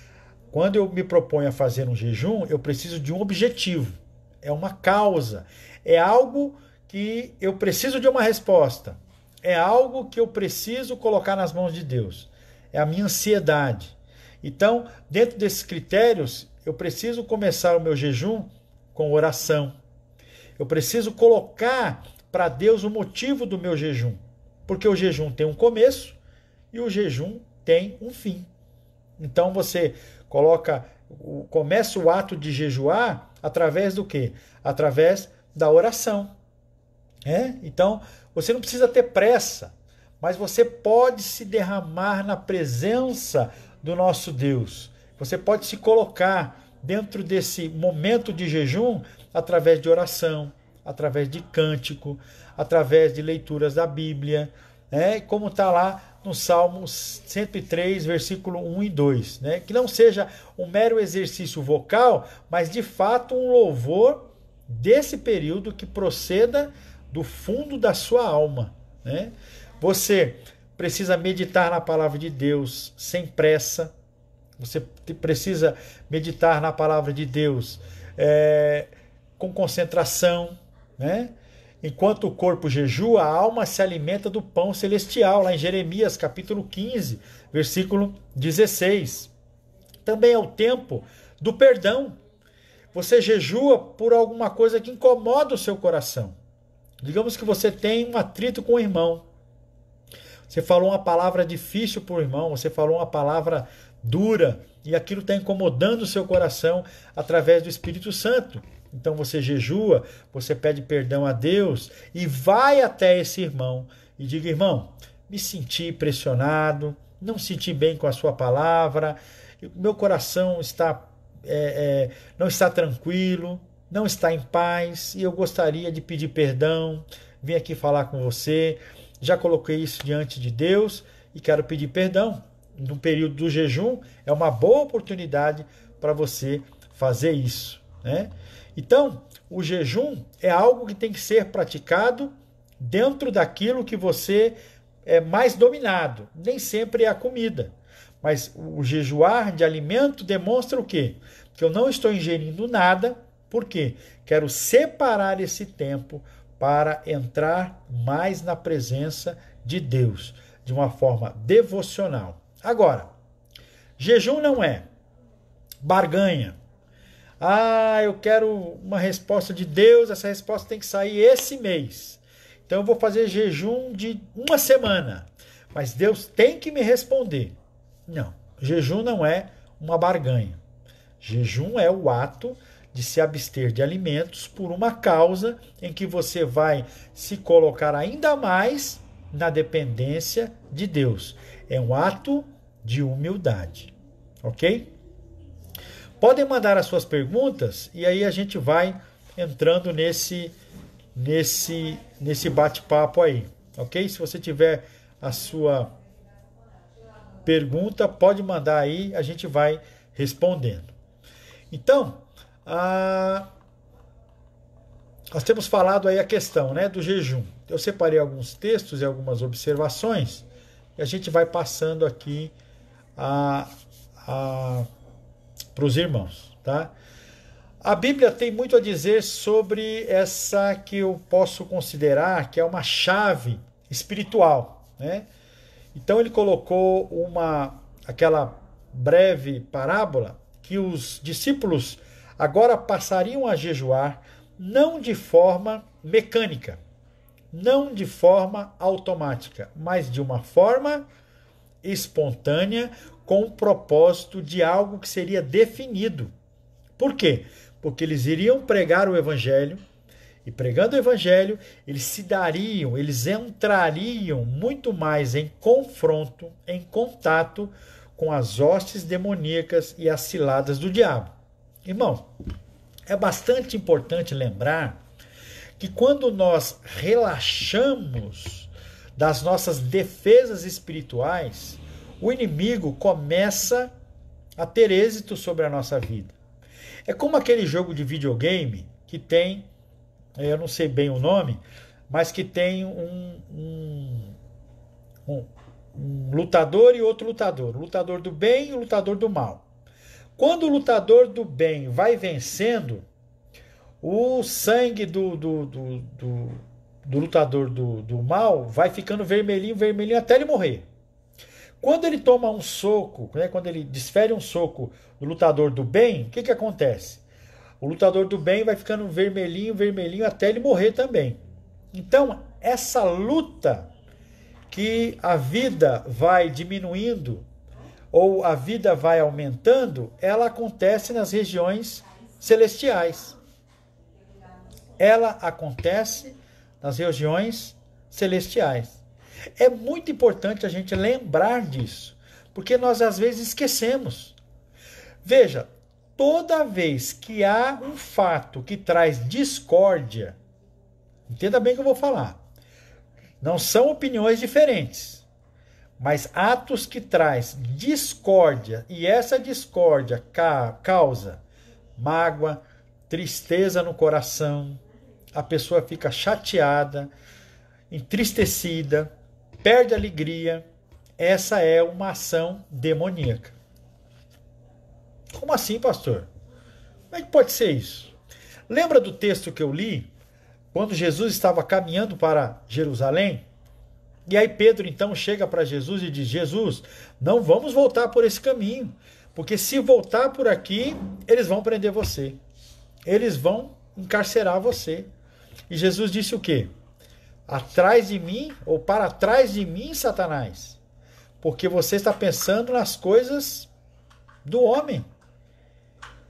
quando eu me proponho a fazer um jejum, eu preciso de um objetivo, é uma causa, é algo que eu preciso de uma resposta, é algo que eu preciso colocar nas mãos de Deus, é a minha ansiedade. Então, dentro desses critérios, eu preciso começar o meu jejum com oração. Eu preciso colocar para Deus o motivo do meu jejum, porque o jejum tem um começo e o jejum tem um fim. Então você começa o ato de jejuar através do quê? Através da oração. Então você não precisa ter pressa, mas você pode se derramar na presença do nosso Deus. Você pode se colocar dentro desse momento de jejum através de oração, através de cântico, através de leituras da Bíblia, como está lá no Salmo 103, versículo 1 e 2. Que não seja um mero exercício vocal, mas de fato um louvor desse período que proceda do fundo da sua alma. Você precisa meditar na palavra de Deus sem pressa. Você precisa meditar na palavra de Deus com concentração. Enquanto o corpo jejua, a alma se alimenta do pão celestial, lá em Jeremias capítulo 15, versículo 16. Também é o tempo do perdão. Você jejua por alguma coisa que incomoda o seu coração. Digamos que você tem um atrito com o irmão. Você falou uma palavra difícil para o irmão, você falou uma palavra dura, e aquilo está incomodando o seu coração através do Espírito Santo. Então você jejua, você pede perdão a Deus e vai até esse irmão e diga: irmão, me senti pressionado, não senti bem com a sua palavra, meu coração não está tranquilo, não está em paz, e eu gostaria de pedir perdão, vim aqui falar com você, já coloquei isso diante de Deus e quero pedir perdão. No período do jejum é uma boa oportunidade para você fazer isso. Então, o jejum é algo que tem que ser praticado dentro daquilo que você é mais dominado. Nem sempre é a comida. Mas o jejuar de alimento demonstra o quê? Que eu não estou ingerindo nada. Por quê? Quero separar esse tempo para entrar mais na presença de Deus, de uma forma devocional. Agora, jejum não é barganha. Eu quero uma resposta de Deus, essa resposta tem que sair esse mês. Então eu vou fazer jejum de uma semana. mas Deus tem que me responder. Não, jejum não é uma barganha. Jejum é o ato de se abster de alimentos por uma causa em que você vai se colocar ainda mais na dependência de Deus. É um ato de humildade, ok? Podem mandar as suas perguntas e aí a gente vai entrando nesse bate-papo aí, ok? Se você tiver a sua pergunta, pode mandar aí, a gente vai respondendo. Então, nós temos falado aí a questão, né, do jejum. Eu separei alguns textos e algumas observações e a gente vai passando aqui para os irmãos, tá? A Bíblia tem muito a dizer sobre essa que eu posso considerar que é uma chave espiritual, né? Então ele colocou aquela breve parábola que os discípulos agora passariam a jejuar não de forma mecânica, não de forma automática, mas de uma forma espontânea, com o propósito de algo que seria definido. Por quê? Porque eles iriam pregar o Evangelho, e pregando o Evangelho, eles entrariam muito mais em confronto, em contato com as hostes demoníacas e as ciladas do diabo. Irmão, é bastante importante lembrar que quando nós relaxamos das nossas defesas espirituais, o inimigo começa a ter êxito sobre a nossa vida. É como aquele jogo de videogame que tem, eu não sei bem o nome, mas que tem um lutador e outro lutador. O lutador do bem e o lutador do mal. Quando o lutador do bem vai vencendo, o sangue do lutador do mal vai ficando vermelhinho, vermelhinho até ele morrer. Quando ele toma um soco, né, quando ele desfere um soco do lutador do bem, o que acontece? O lutador do bem vai ficando vermelhinho, vermelhinho até ele morrer também. Então, essa luta que a vida vai diminuindo ou a vida vai aumentando, ela acontece nas regiões celestiais. Ela acontece nas regiões celestiais. É muito importante a gente lembrar disso, porque nós às vezes esquecemos. Veja, toda vez que há um fato que traz discórdia, entenda bem o que eu vou falar, não são opiniões diferentes, mas atos que traz discórdia, e essa discórdia causa mágoa, tristeza no coração, a pessoa fica chateada, entristecida, perde a alegria. Essa é uma ação demoníaca. Como assim, pastor? Como é que pode ser isso? Lembra do texto que eu li? Quando Jesus estava caminhando para Jerusalém? E aí Pedro então chega para Jesus e diz: Jesus, não vamos voltar por esse caminho, porque se voltar por aqui, eles vão prender você. Eles vão encarcerar você. E Jesus disse o quê? Atrás de mim, ou para trás de mim, Satanás, porque você está pensando nas coisas do homem.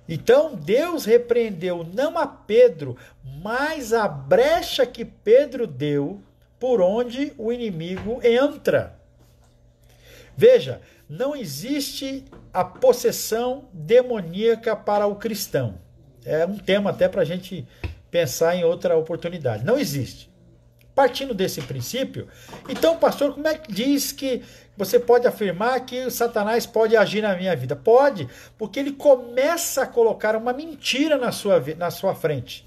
Então Deus repreendeu não a Pedro, mas a brecha que Pedro deu por onde o inimigo entra. Veja, não existe a possessão demoníaca para o cristão. É um tema até para a gente pensar em outra oportunidade. Não existe. Partindo desse princípio, então, pastor, como é que diz que você pode afirmar que o Satanás pode agir na minha vida? Pode, porque ele começa a colocar uma mentira na sua frente.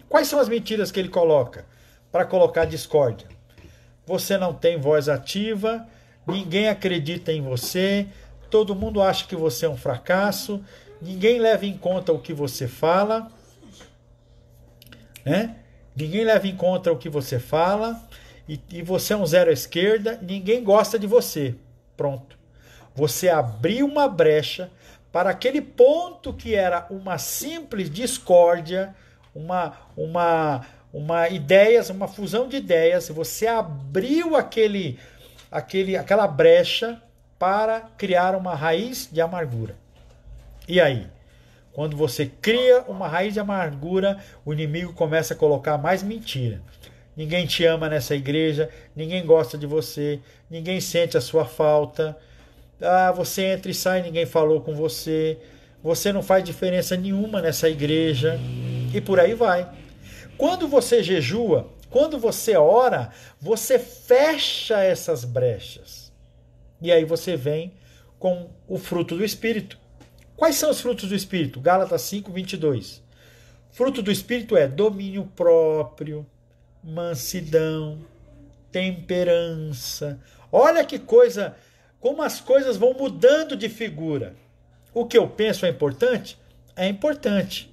Quais são as mentiras que ele coloca? Para colocar discórdia. Você não tem voz ativa, ninguém acredita em você, todo mundo acha que você é um fracasso, ninguém leva em conta o que você fala, né? Ninguém leva em conta o que você fala, e você é um zero à esquerda, ninguém gosta de você. Pronto. Você abriu uma brecha para aquele ponto que era uma simples discórdia, uma ideias, uma fusão de ideias. Você abriu aquela brecha para criar uma raiz de amargura. E aí? Quando você cria uma raiz de amargura, o inimigo começa a colocar mais mentira. Ninguém te ama nessa igreja, ninguém gosta de você, ninguém sente a sua falta. Você entra e sai, ninguém falou com você. Você não faz diferença nenhuma nessa igreja. E por aí vai. Quando você jejua, quando você ora, você fecha essas brechas. E aí você vem com o fruto do Espírito. Quais são os frutos do Espírito? Gálatas 5, 22. Fruto do Espírito é domínio próprio, mansidão, temperança. Olha que coisa, como as coisas vão mudando de figura. O que eu penso é importante? É importante.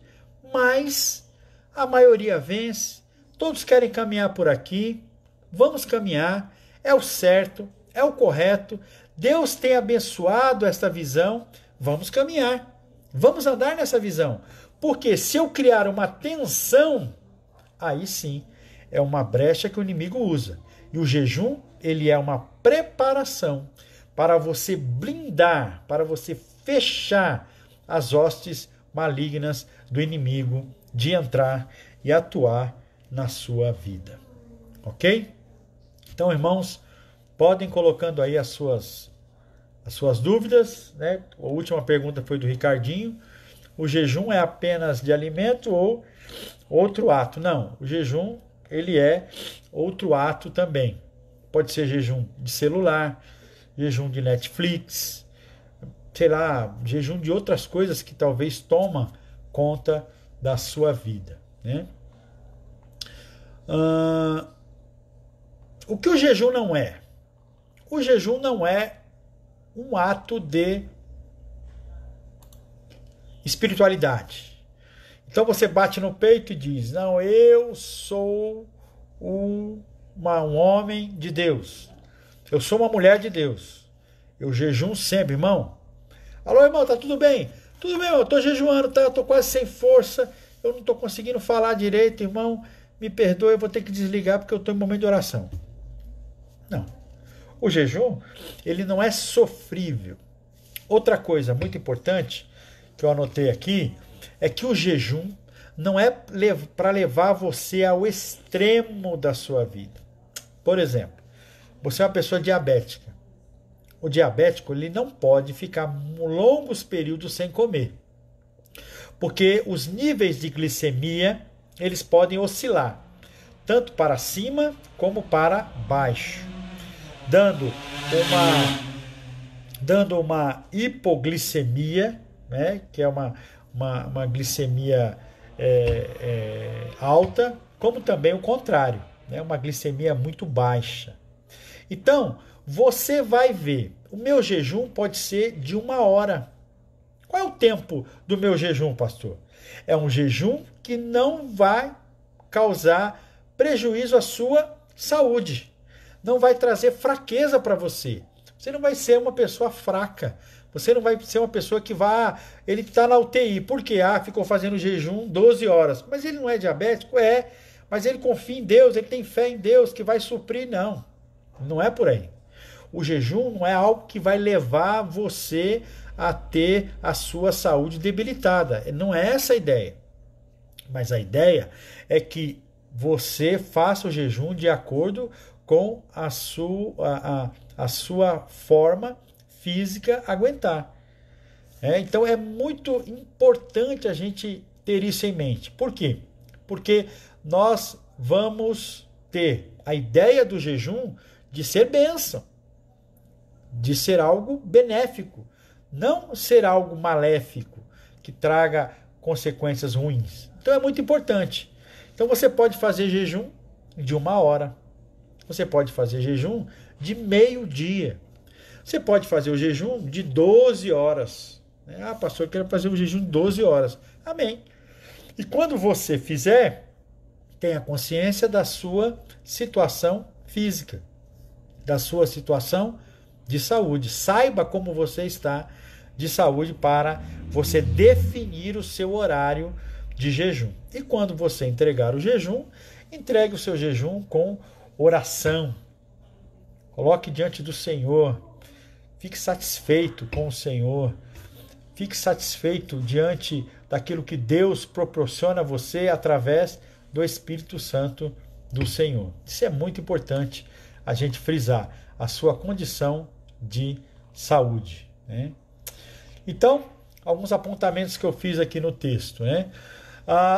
Mas a maioria vence, todos querem caminhar por aqui, vamos caminhar, é o certo, é o correto, Deus tem abençoado esta visão, vamos caminhar, vamos andar nessa visão, porque se eu criar uma tensão, aí sim, é uma brecha que o inimigo usa, e o jejum, ele é uma preparação para você blindar, para você fechar as hostes malignas do inimigo, de entrar e atuar na sua vida. Ok? Então, irmãos, podem colocando aí as suas dúvidas, né? A última pergunta foi do Ricardinho. O jejum é apenas de alimento ou outro ato? Não, o jejum ele é outro ato também. Pode ser jejum de celular, jejum de Netflix, sei lá, jejum de outras coisas que talvez toma conta da sua vida, né? O que o jejum não é? O jejum não é um ato de espiritualidade. Então você bate no peito e diz, não, eu sou um homem de Deus. Eu sou uma mulher de Deus. Eu jejum sempre, irmão. Alô, irmão, tá tudo bem? Tudo bem, eu tô jejuando, tá? Eu tô quase sem força. Eu não tô conseguindo falar direito, irmão. Me perdoe, eu vou ter que desligar porque eu tô em momento de oração. Não. O jejum, ele não é sofrível. Outra coisa muito importante que eu anotei aqui é que o jejum não é para levar você ao extremo da sua vida. Por exemplo, você é uma pessoa diabética. O diabético ele não pode ficar longos períodos sem comer, porque os níveis de glicemia eles podem oscilar tanto para cima como para baixo, dando uma hipoglicemia, né, que é uma glicemia alta, como também o contrário, né, uma glicemia muito baixa. Então, você vai ver, o meu jejum pode ser de 1 hora. Qual é o tempo do meu jejum, pastor? É um jejum que não vai causar prejuízo à sua saúde. Não vai trazer fraqueza para você. Você não vai ser uma pessoa fraca. Você não vai ser uma pessoa que ele está na UTI. Por quê? Ficou fazendo jejum 12 horas. Mas ele não é diabético? É. Mas ele confia em Deus, ele tem fé em Deus que vai suprir. Não. Não é por aí. O jejum não é algo que vai levar você a ter a sua saúde debilitada. Não é essa a ideia. Mas a ideia é que você faça o jejum de acordo com a sua forma física aguentar. Então é muito importante a gente ter isso em mente. Por quê? Porque nós vamos ter a ideia do jejum de ser bênção, de ser algo benéfico, não ser algo maléfico, que traga consequências ruins. Então é muito importante. Então você pode fazer jejum de 1 hora, você pode fazer jejum de meio-dia, você pode fazer o jejum de 12 horas. Pastor, eu quero fazer o jejum de 12 horas. Amém. E quando você fizer, tenha consciência da sua situação física, da sua situação de saúde. Saiba como você está de saúde para você definir o seu horário de jejum. E quando você entregar o jejum, entregue o seu jejum com oração. Coloque diante do Senhor. Fique satisfeito com o Senhor. Fique satisfeito diante daquilo que Deus proporciona a você através do Espírito Santo do Senhor. Isso é muito importante a gente frisar, a sua condição de saúde, né? Então, alguns apontamentos que eu fiz aqui no texto, né?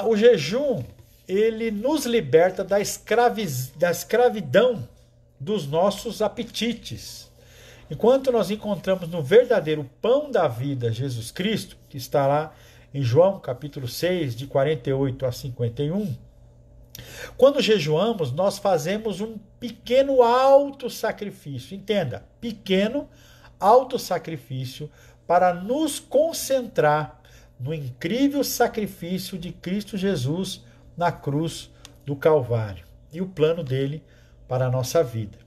O jejum, ele nos liberta da escravidão dos nossos apetites. Enquanto nós encontramos no verdadeiro pão da vida, Jesus Cristo, que está lá em João capítulo 6, de 48 a 51, quando jejuamos, nós fazemos um pequeno autossacrifício. Entenda, pequeno autossacrifício para nos concentrar no incrível sacrifício de Cristo Jesus na cruz do Calvário e o plano dele para a nossa vida.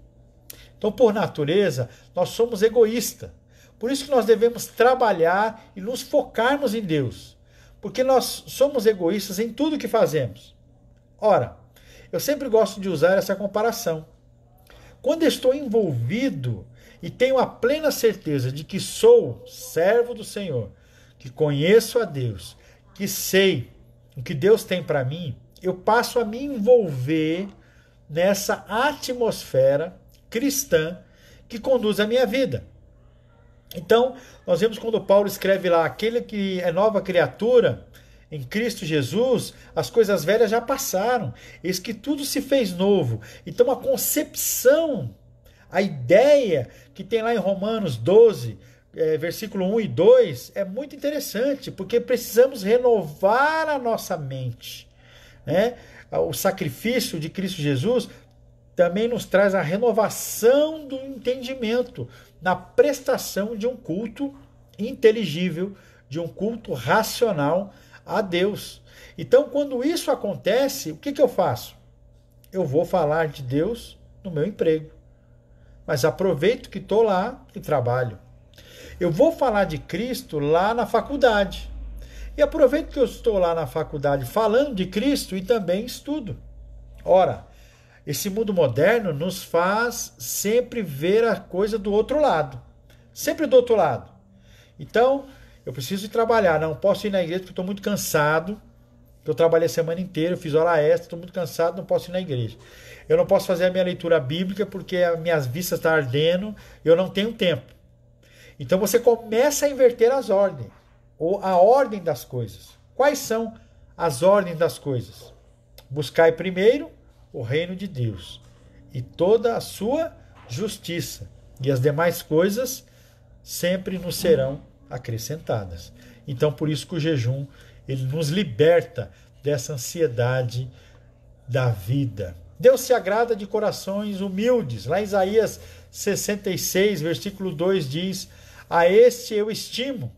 Então, por natureza, nós somos egoístas. Por isso que nós devemos trabalhar e nos focarmos em Deus. Porque nós somos egoístas em tudo que fazemos. Ora, eu sempre gosto de usar essa comparação. Quando estou envolvido e tenho a plena certeza de que sou servo do Senhor, que conheço a Deus, que sei o que Deus tem para mim, eu passo a me envolver nessa atmosfera cristã que conduz a minha vida. Então, nós vemos quando Paulo escreve lá, aquele que é nova criatura em Cristo Jesus, as coisas velhas já passaram, eis que tudo se fez novo. Então, a concepção, a ideia que tem lá em Romanos 12, versículo 1 e 2, é muito interessante, porque precisamos renovar a nossa mente, né? O sacrifício de Cristo Jesus também nos traz a renovação do entendimento na prestação de um culto inteligível, de um culto racional a Deus. Então, quando isso acontece, o que eu faço? Eu vou falar de Deus no meu emprego, mas aproveito que estou lá e trabalho. Eu vou falar de Cristo lá na faculdade, e aproveito que eu estou lá na faculdade falando de Cristo e também estudo. Ora, esse mundo moderno nos faz sempre ver a coisa do outro lado. Sempre do outro lado. Então, eu preciso ir trabalhar. Não posso ir na igreja porque estou muito cansado. Eu trabalhei a semana inteira, eu fiz hora extra, estou muito cansado, não posso ir na igreja. Eu não posso fazer a minha leitura bíblica porque as minhas vistas estão ardendo, eu não tenho tempo. Então você começa a inverter as ordens, ou a ordem das coisas. Quais são as ordens das coisas? Buscai primeiro o reino de Deus e toda a sua justiça, e as demais coisas sempre nos serão acrescentadas. Então, por isso que o jejum, ele nos liberta dessa ansiedade da vida. Deus se agrada de corações humildes. Lá em Isaías 66, versículo 2 diz: a este eu estimo,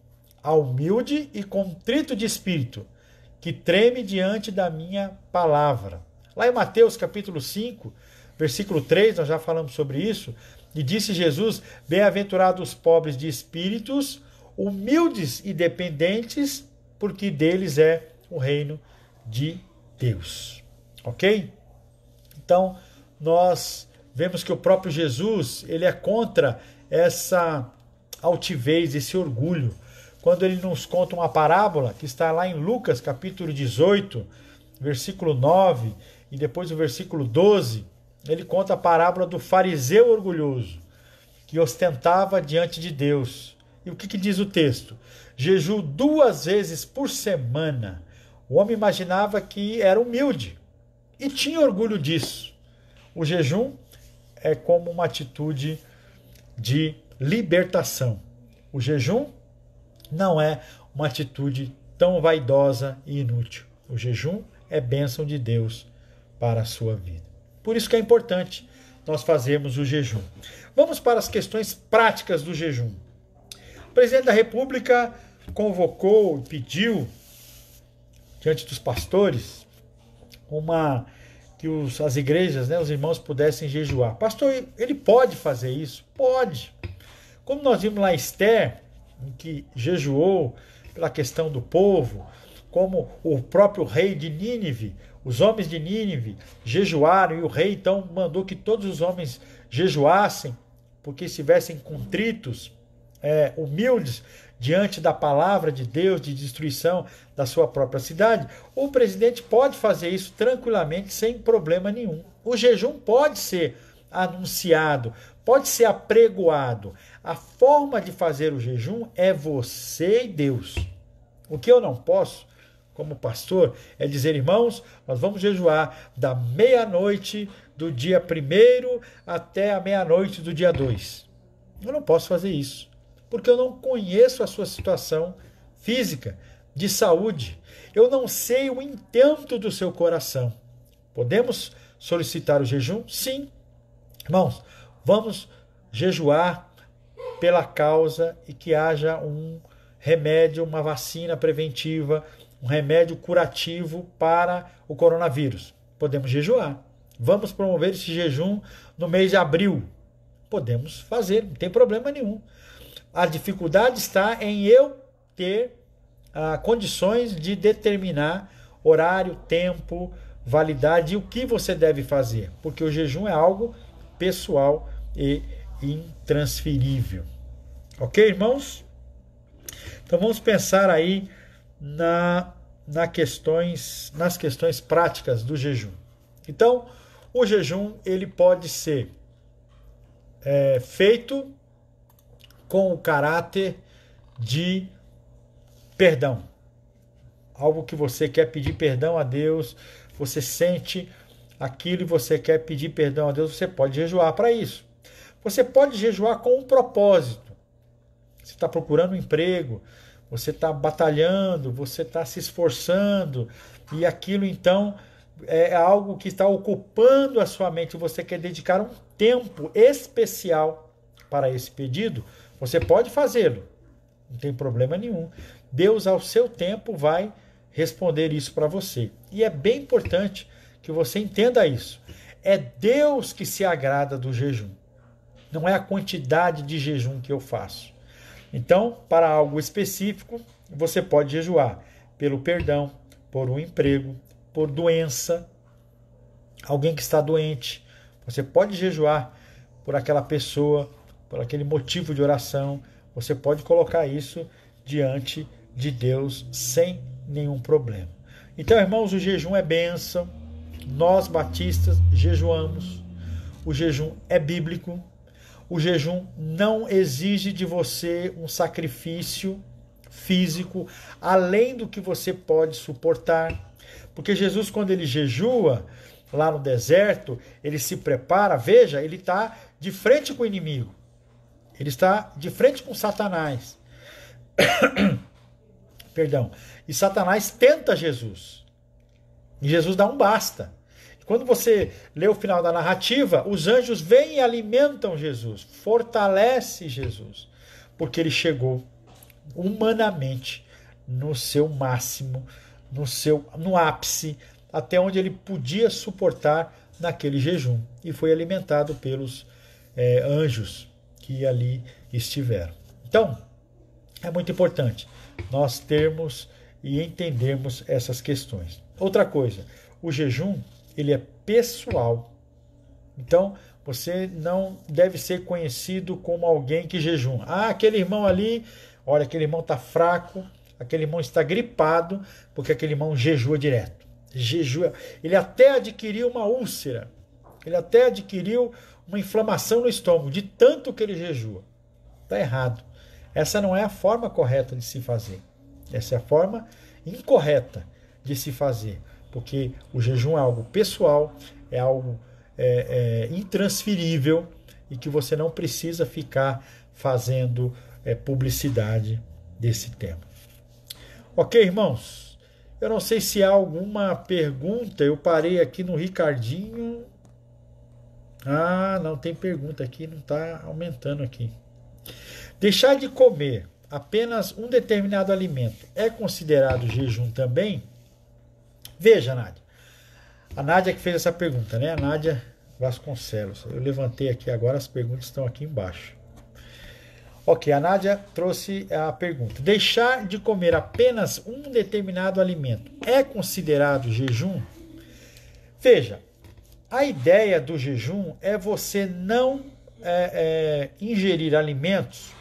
ao humilde e contrito de espírito, que treme diante da minha palavra. Lá em Mateus capítulo 5, versículo 3, nós já falamos sobre isso, e disse Jesus: bem-aventurados os pobres de espíritos, humildes e dependentes, porque deles é o reino de Deus. Ok? Então, nós vemos que o próprio Jesus, ele é contra essa altivez, esse orgulho. Quando ele nos conta uma parábola, que está lá em Lucas capítulo 18, versículo 9, e depois o versículo 12, ele conta a parábola do fariseu orgulhoso, que ostentava diante de Deus. E o que diz o texto? Jejum 2 vezes por semana. O homem imaginava que era humilde e tinha orgulho disso. O jejum é como uma atitude de libertação. O jejum não é uma atitude tão vaidosa e inútil. O jejum é bênção de Deus para a sua vida. Por isso que é importante nós fazermos o jejum. Vamos para as questões práticas do jejum. O presidente da República convocou e pediu diante dos pastores que as igrejas, os irmãos pudessem jejuar. Pastor, ele pode fazer isso? Pode. Como nós vimos lá em Esther, que jejuou pela questão do povo, como o próprio rei de Nínive, os homens de Nínive jejuaram, e o rei então mandou que todos os homens jejuassem porque estivessem contritos, humildes, diante da palavra de Deus, de destruição da sua própria cidade, o presidente pode fazer isso tranquilamente, sem problema nenhum. O jejum pode ser anunciado, pode ser apregoado. A forma de fazer o jejum é você e Deus. O que eu não posso, como pastor, é dizer, irmãos, nós vamos jejuar da meia-noite do dia 1º até a meia-noite do dia 2. Eu não posso fazer isso, porque eu não conheço a sua situação física, de saúde. Eu não sei o intento do seu coração. Podemos solicitar o jejum? Sim. Irmãos, vamos jejuar pela causa e que haja um remédio, uma vacina preventiva, um remédio curativo para o coronavírus. Podemos jejuar. Vamos promover esse jejum no mês de abril. Podemos fazer, não tem problema nenhum. A dificuldade está em eu ter condições de determinar horário, tempo, validade e o que você deve fazer. Porque o jejum é algo pessoal e intransferível. Ok, irmãos? Então vamos pensar aí nas questões práticas do jejum. Então, o jejum ele pode ser feito com o caráter de perdão. Algo que você quer pedir perdão a Deus, você sente aquilo e você quer pedir perdão a Deus, você pode jejuar para isso. Você pode jejuar com um propósito. Você está procurando um emprego, você está batalhando, você está se esforçando, e aquilo então é algo que está ocupando a sua mente, você quer dedicar um tempo especial para esse pedido, você pode fazê-lo, não tem problema nenhum. Deus, ao seu tempo, vai responder isso para você. E é bem importante que você entenda isso. É Deus que se agrada do jejum. Não é a quantidade de jejum que eu faço. Então, para algo específico, você pode jejuar pelo perdão, por um emprego, por doença, alguém que está doente. Você pode jejuar por aquela pessoa, por aquele motivo de oração. Você pode colocar isso diante de Deus sem nenhum problema. Então, irmãos, o jejum é bênção. Nós, batistas, jejuamos. O jejum é bíblico. O jejum não exige de você um sacrifício físico além do que você pode suportar. Porque Jesus, quando ele jejua lá no deserto, ele se prepara, veja, ele está de frente com o inimigo. Ele está de frente com Satanás. Perdão. E Satanás tenta Jesus. E Jesus dá um basta. Quando você lê o final da narrativa, os anjos vêm e alimentam Jesus, fortalece Jesus, porque ele chegou humanamente no seu máximo, no ápice, até onde ele podia suportar naquele jejum, e foi alimentado pelos anjos que ali estiveram. Então, é muito importante nós termos e entendermos essas questões. Outra coisa, o jejum ele é pessoal. Então, você não deve ser conhecido como alguém que jejum. Ah, aquele irmão ali, olha, aquele irmão está fraco, aquele irmão está gripado, porque aquele irmão jejua direto. Jejua. Ele até adquiriu uma úlcera, ele até adquiriu uma inflamação no estômago, de tanto que ele jejua. Está errado. Essa não é a forma correta de se fazer. Essa é a forma incorreta de se fazer. Porque o jejum é algo pessoal, é algo intransferível e que você não precisa ficar fazendo publicidade desse tema. Ok, irmãos? Eu não sei se há alguma pergunta. Eu parei aqui no Ricardinho. Ah, não tem pergunta aqui, não está aumentando aqui. Deixar de comer apenas um determinado alimento é considerado jejum também? Veja, Nádia. A Nádia que fez essa pergunta, né? A Nádia Vasconcelos. Eu levantei aqui agora, as perguntas estão aqui embaixo. Ok, a Nádia trouxe a pergunta. Deixar de comer apenas um determinado alimento é considerado jejum? Veja, a ideia do jejum é você não ingerir alimentos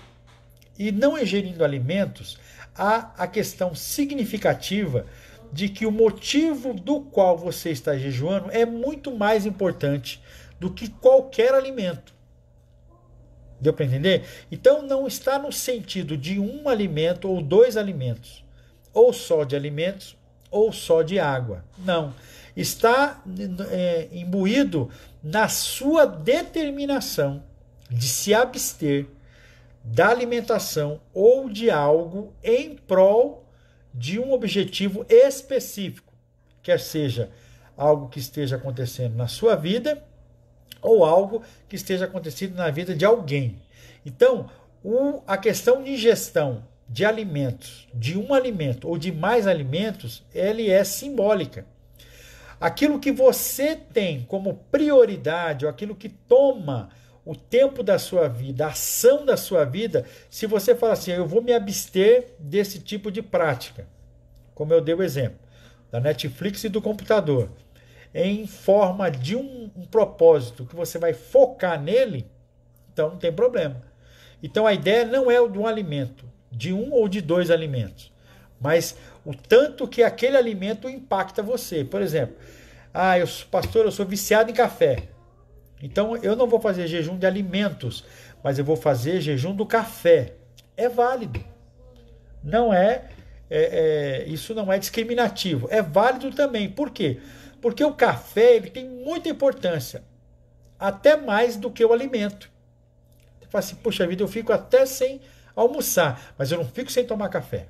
e não ingerindo alimentos, há a questão significativa de que o motivo do qual você está jejuando é muito mais importante do que qualquer alimento. Deu para entender? Então não está no sentido de um alimento ou dois alimentos, ou só de alimentos ou só de água. Não. Está imbuído na sua determinação de se abster da alimentação ou de algo em prol de um objetivo específico, quer seja algo que esteja acontecendo na sua vida ou algo que esteja acontecendo na vida de alguém. Então, a questão de ingestão de alimentos, de um alimento ou de mais alimentos, ele é simbólica. Aquilo que você tem como prioridade, ou aquilo que toma o tempo da sua vida, a ação da sua vida, se você fala assim, eu vou me abster desse tipo de prática, como eu dei o exemplo, da Netflix e do computador, em forma de um propósito que você vai focar nele, então não tem problema. Então a ideia não é o de um alimento, de um ou de dois alimentos, mas o tanto que aquele alimento impacta você. Por exemplo, pastor, eu sou viciado em café. Então eu não vou fazer jejum de alimentos, mas eu vou fazer jejum do café. É válido. Não isso não é discriminativo. É válido também. Por quê? Porque o café ele tem muita importância, até mais do que o alimento. Você fala assim, poxa vida, eu fico até sem almoçar, mas eu não fico sem tomar café.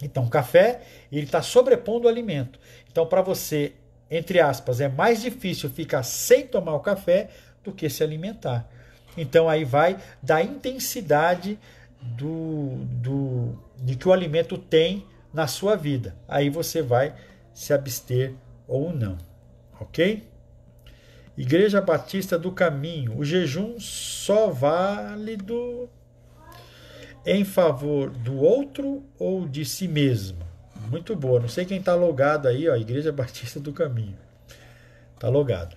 Então o café ele está sobrepondo o alimento. Então para você, entre aspas, é mais difícil ficar sem tomar o café do que se alimentar. Então aí vai da intensidade de que o alimento tem na sua vida. Aí você vai se abster ou não. Ok? Igreja Batista do Caminho. O jejum só válido em favor do outro ou de si mesmo? Muito boa. Não sei quem está logado aí, ó, Igreja Batista do Caminho. Está logado.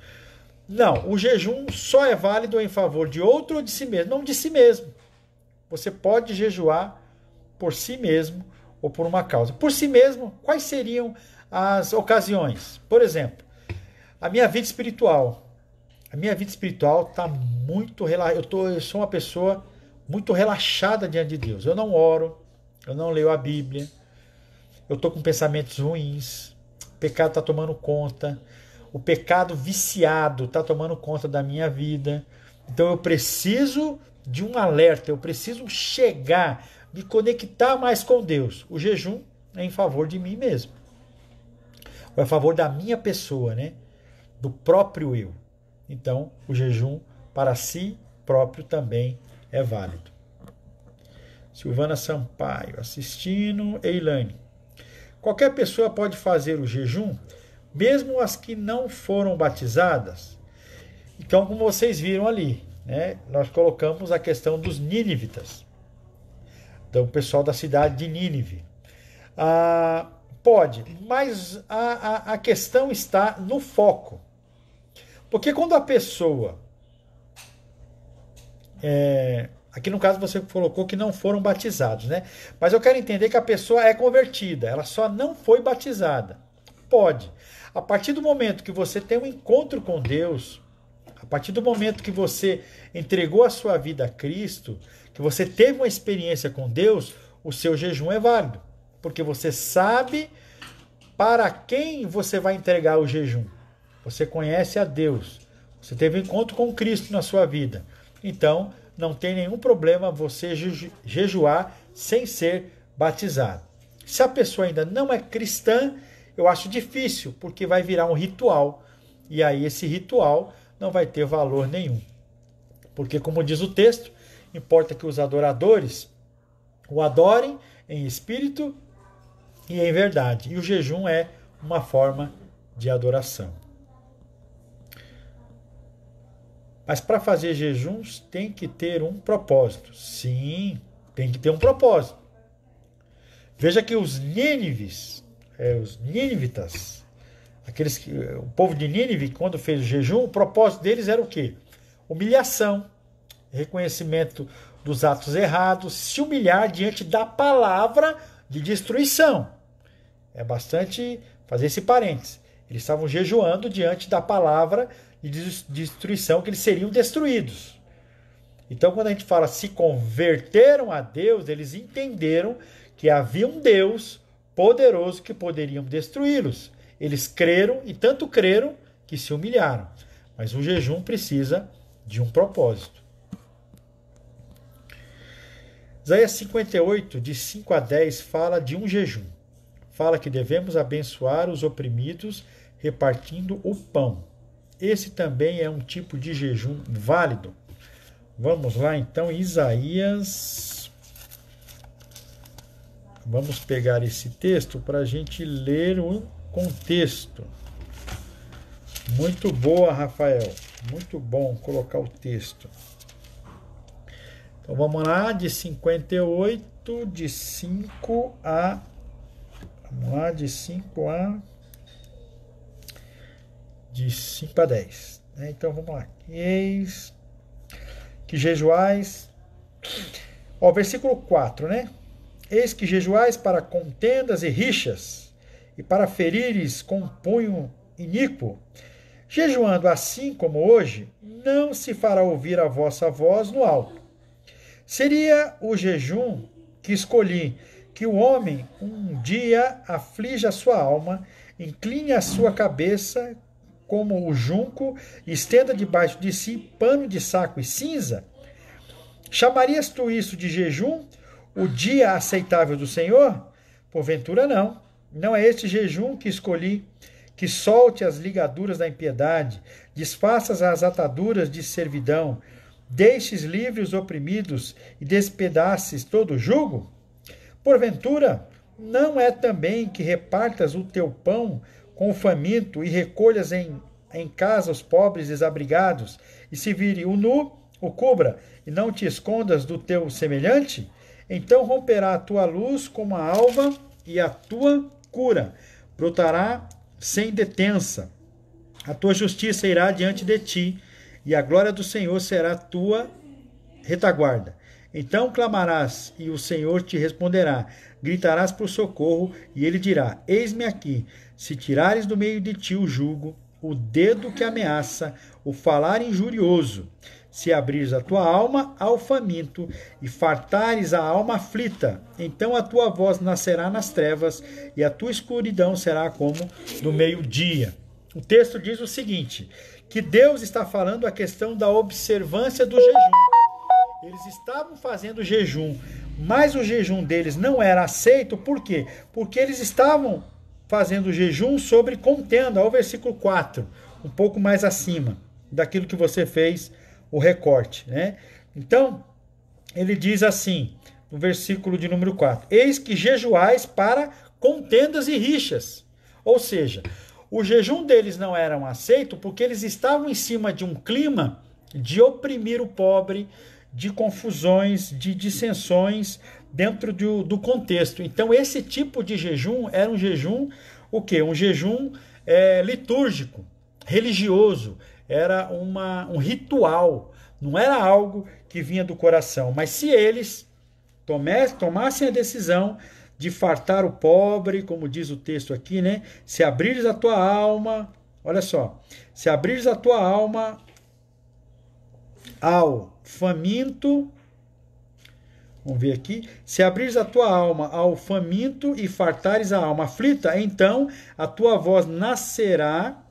Não, o jejum só é válido em favor de outro ou de si mesmo. Não de si mesmo. Você pode jejuar por si mesmo ou por uma causa. Por si mesmo, quais seriam as ocasiões? Por exemplo, a minha vida espiritual. A minha vida espiritual está muito relaxada. Eu sou uma pessoa muito relaxada diante de Deus. Eu não oro, eu não leio a Bíblia, eu estou com pensamentos ruins, o pecado está tomando conta, o pecado viciado está tomando conta da minha vida. Então eu preciso de um alerta, eu preciso chegar, me conectar mais com Deus. O jejum é em favor de mim mesmo, ou é a favor da minha pessoa, né? Do próprio eu. Então o jejum para si próprio também é válido. Silvana Sampaio assistindo. Eilane. Qualquer pessoa pode fazer o jejum, mesmo as que não foram batizadas? Então, como vocês viram ali, né, nós colocamos a questão dos nínivitas. Então, o pessoal da cidade de Nínive. Pode, mas a questão está no foco. Porque quando a pessoa... aqui no caso você colocou que não foram batizados, né? Mas eu quero entender que a pessoa é convertida, ela só não foi batizada. Pode. A partir do momento que você tem um encontro com Deus, a partir do momento que você entregou a sua vida a Cristo, que você teve uma experiência com Deus, o seu jejum é válido. Porque você sabe para quem você vai entregar o jejum. Você conhece a Deus. Você teve um encontro com Cristo na sua vida. Então, não tem nenhum problema você jejuar sem ser batizado. Se a pessoa ainda não é cristã, eu acho difícil, porque vai virar um ritual. E aí esse ritual não vai ter valor nenhum. Porque, como diz o texto, importa que os adoradores o adorem em espírito e em verdade. E o jejum é uma forma de adoração. Mas para fazer jejuns tem que ter um propósito. Sim, tem que ter um propósito. Veja que os nínives, os nínivitas, o povo de Nínive, quando fez o jejum, o propósito deles era o quê? Humilhação. reconhecimento dos atos errados, se humilhar diante da palavra de destruição. É bastante fazer esse parênteses. Eles estavam jejuando diante da palavra de destruição, que eles seriam destruídos. Então, quando a gente fala se converteram a Deus, eles entenderam que havia um Deus poderoso que poderiam destruí-los. Eles creram, e tanto creram, que se humilharam. Mas o jejum precisa de um propósito. Isaías 58, de 5 a 10, fala de um jejum. Fala que devemos abençoar os oprimidos repartindo o pão. Esse também é um tipo de jejum válido. Vamos lá então, Isaías. Vamos pegar esse texto para a gente ler o contexto. Muito boa, Rafael. Muito bom colocar o texto. Então vamos lá, de 58, de 5 a... Vamos lá, de 5 a 10. Então vamos lá. Eis que jejuais... Ó, versículo 4, né? Eis que jejuais para contendas e rixas, e para ferires com punho iníquo. Jejuando assim como hoje, não se fará ouvir a vossa voz no alto. Seria o jejum que escolhi, que o homem um dia aflige a sua alma, incline a sua cabeça como o junco, e estenda debaixo de si pano de saco e cinza? Chamarias tu isso de jejum, o dia aceitável do Senhor? Porventura não. Não é este jejum que escolhi, que solte as ligaduras da impiedade, desfaças as ataduras de servidão, deixes livres os oprimidos e despedaces todo o jugo? Porventura, não é também que repartas o teu pão com o faminto e recolhas em casa os pobres desabrigados, e se vire o nu, o cubra, e não te escondas do teu semelhante? Então romperá a tua luz como a alva, e a tua cura brotará sem detença. A tua justiça irá diante de ti, e a glória do Senhor será a tua retaguarda. Então clamarás, e o Senhor te responderá. Gritarás por socorro, e ele dirá: eis-me aqui. Se tirares do meio de ti o jugo, o dedo que ameaça, o falar injurioso, se abrires a tua alma ao faminto e fartares a alma aflita, então a tua voz nascerá nas trevas e a tua escuridão será como no meio-dia. O texto diz o seguinte, que Deus está falando a questão da observância do jejum. Eles estavam fazendo jejum, mas o jejum deles não era aceito, por quê? Porque eles estavam fazendo jejum sobre contenda, ao versículo 4, um pouco mais acima daquilo que você fez o recorte, né? Então, ele diz assim, no versículo de número 4, eis que jejuais para contendas e rixas. Ou seja, o jejum deles não era aceito porque eles estavam em cima de um clima de oprimir o pobre, de confusões, de dissensões dentro do contexto. Então, esse tipo de jejum era um jejum, o quê? Um jejum litúrgico, religioso, era um ritual, não era algo que vinha do coração. Mas se eles tomassem a decisão de fartar o pobre, como diz o texto aqui, né? Se abrires a tua alma, olha só, se abrires a tua alma ao faminto, vamos ver aqui, se abrires a tua alma ao faminto e fartares a alma aflita, então a tua voz nascerá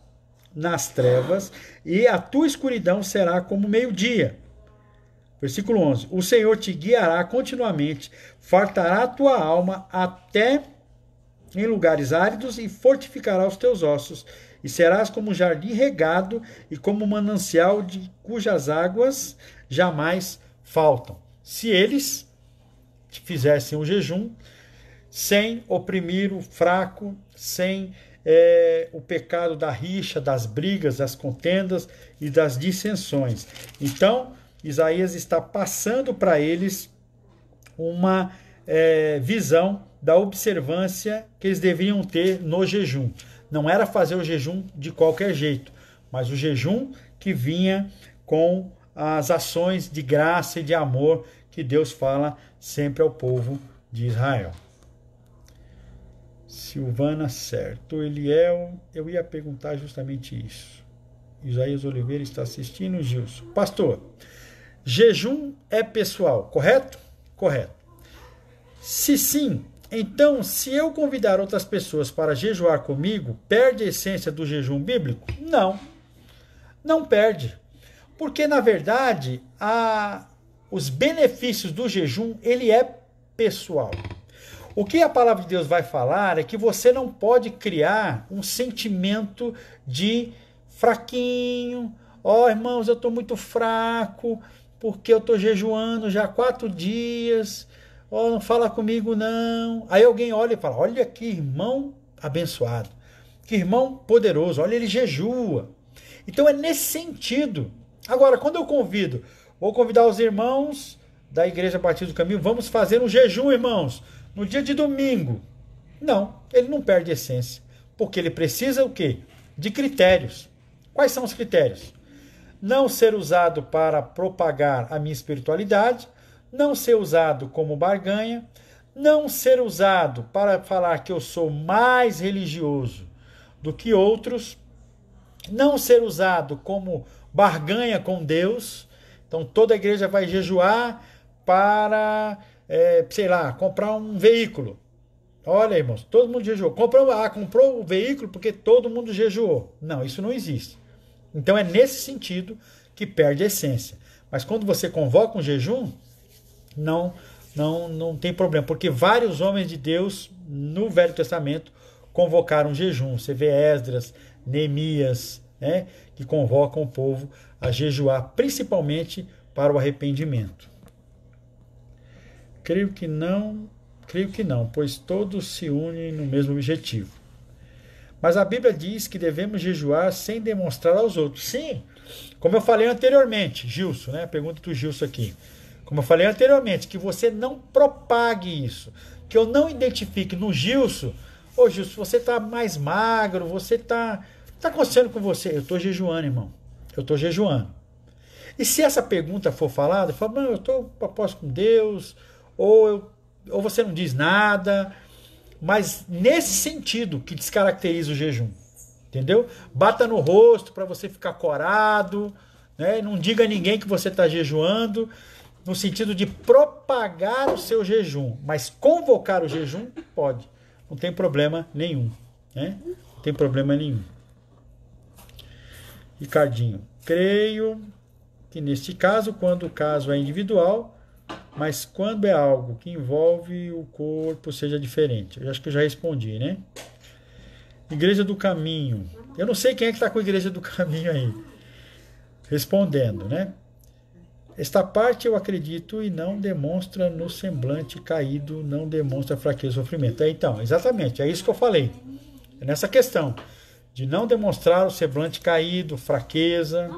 nas trevas e a tua escuridão será como meio-dia. Versículo 11. O Senhor te guiará continuamente, fartará a tua alma até em lugares áridos e fortificará os teus ossos, e serás como um jardim regado e como um manancial de cujas águas jamais faltam. Se eles fizessem o jejum sem oprimir o fraco, sem o pecado da rixa, das brigas, das contendas e das dissensões. Então, Isaías está passando para eles uma visão da observância que eles deveriam ter no jejum. Não era fazer o jejum de qualquer jeito, mas o jejum que vinha com as ações de graça e de amor que Deus fala sempre ao povo de Israel. Silvana, certo. Eliel, eu ia perguntar justamente isso. Isaías Oliveira está assistindo, Gilson. Pastor, jejum é pessoal, correto? Correto. Se sim, então, se eu convidar outras pessoas para jejuar comigo, perde a essência do jejum bíblico? Não, não perde. Porque, na verdade, os benefícios do jejum, ele é pessoal. O que a palavra de Deus vai falar é que você não pode criar um sentimento de fraquinho. Ó, irmãos, eu estou muito fraco, porque eu estou jejuando já 4 dias. Ó, não fala comigo não. Aí alguém olha e fala, olha que irmão abençoado, que irmão poderoso, olha, ele jejua. Então é nesse sentido. Agora, quando eu vou convidar os irmãos da Igreja Batista do Caminho, vamos fazer um jejum, irmãos, no dia de domingo. Não, ele não perde essência, porque ele precisa o quê? De critérios. Quais são os critérios? Não ser usado para propagar a minha espiritualidade, não ser usado como barganha, não ser usado para falar que eu sou mais religioso do que outros, não ser usado como barganha com Deus. Então toda a igreja vai jejuar para, comprar um veículo. Olha, irmãos, todo mundo jejuou. Comprou o veículo porque todo mundo jejuou. Não, isso não existe. Então é nesse sentido que perde a essência. Mas quando você convoca um jejum, não tem problema, porque vários homens de Deus no Velho Testamento convocaram jejum. Você vê Esdras, Neemias, né, que convocam o povo a jejuar, principalmente para o arrependimento. Creio que não, pois todos se unem no mesmo objetivo. Mas a Bíblia diz que devemos jejuar sem demonstrar aos outros. Sim, como eu falei anteriormente, Gilson, né? Pergunta do Gilson aqui. Como eu falei anteriormente, que você não propague isso. Que eu não identifique no Gilson, ô Gilson, você está mais magro, você está... O que está acontecendo com você? Eu estou jejuando, irmão. Eu estou jejuando. E se essa pergunta for falada, eu falo, não, eu estou propósito com Deus, ou você não diz nada, mas nesse sentido que descaracteriza o jejum. Entendeu? Bata no rosto para você ficar corado, né? Não diga a ninguém que você está jejuando, no sentido de propagar o seu jejum, mas convocar o jejum pode, não tem problema nenhum, né? Não tem problema nenhum. Ricardinho, creio que neste caso, quando o caso é individual, mas quando é algo que envolve o corpo, seja diferente. Eu acho que eu já respondi, né? Igreja do Caminho. Eu não sei quem é que está com a Igreja do Caminho aí. Respondendo, né? Esta parte eu acredito e não demonstra no semblante caído, não demonstra fraqueza ou sofrimento. Então, exatamente, é isso que eu falei. É nessa questão de não demonstrar o semblante caído, fraqueza,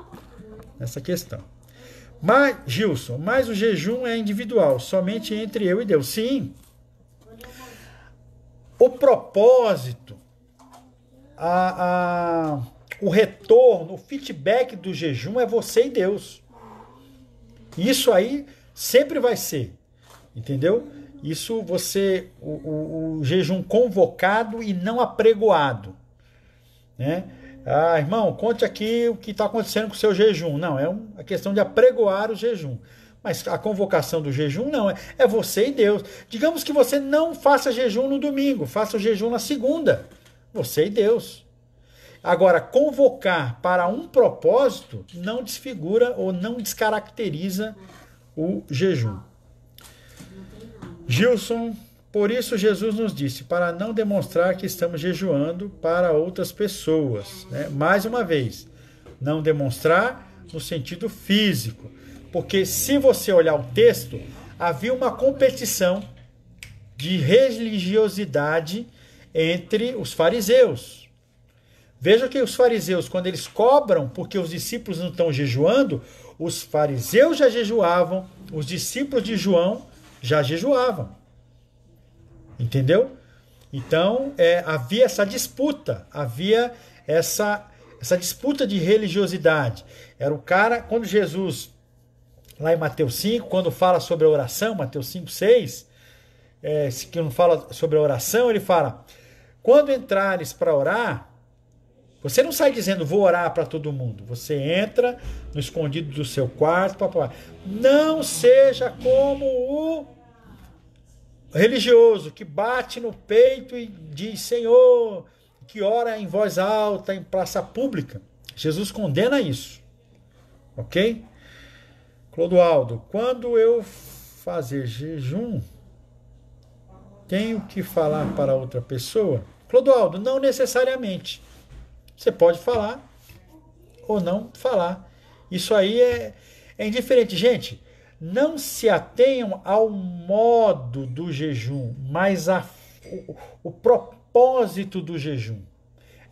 nessa questão. Mas, Gilson, mas o jejum é individual, somente entre eu e Deus. Sim. O propósito, o retorno, o feedback do jejum é você e Deus. Isso aí sempre vai ser, entendeu? Isso o jejum convocado e não apregoado, né? Ah, irmão, conte aqui o que está acontecendo com o seu jejum. Não, é a questão de apregoar o jejum. Mas a convocação do jejum não, é você e Deus. Digamos que você não faça jejum no domingo, faça o jejum na segunda. Você e Deus. Agora, convocar para um propósito não desfigura ou não descaracteriza o jejum. Gilson, por isso Jesus nos disse, para não demonstrar que estamos jejuando para outras pessoas. Né? Mais uma vez, não demonstrar no sentido físico. Porque se você olhar o texto, havia uma competição de religiosidade entre os fariseus. Veja que os fariseus, quando eles cobram porque os discípulos não estão jejuando, os fariseus já jejuavam, os discípulos de João já jejuavam. Entendeu? Então, havia essa disputa, havia essa disputa de religiosidade. Era o cara, quando Jesus lá em Mateus 5, quando fala sobre a oração, Mateus 5, 6, que não fala sobre a oração, ele fala, quando entrares para orar, você não sai dizendo, vou orar para todo mundo. Você entra no escondido do seu quarto, papai. Não seja como o religioso que bate no peito e diz, Senhor, que ora em voz alta, em praça pública. Jesus condena isso. Ok? Clodoaldo, quando eu fazer jejum, tenho que falar para outra pessoa? Clodoaldo, não necessariamente. Você pode falar ou não falar. Isso aí é indiferente. Gente, não se atenham ao modo do jejum, mas o propósito do jejum.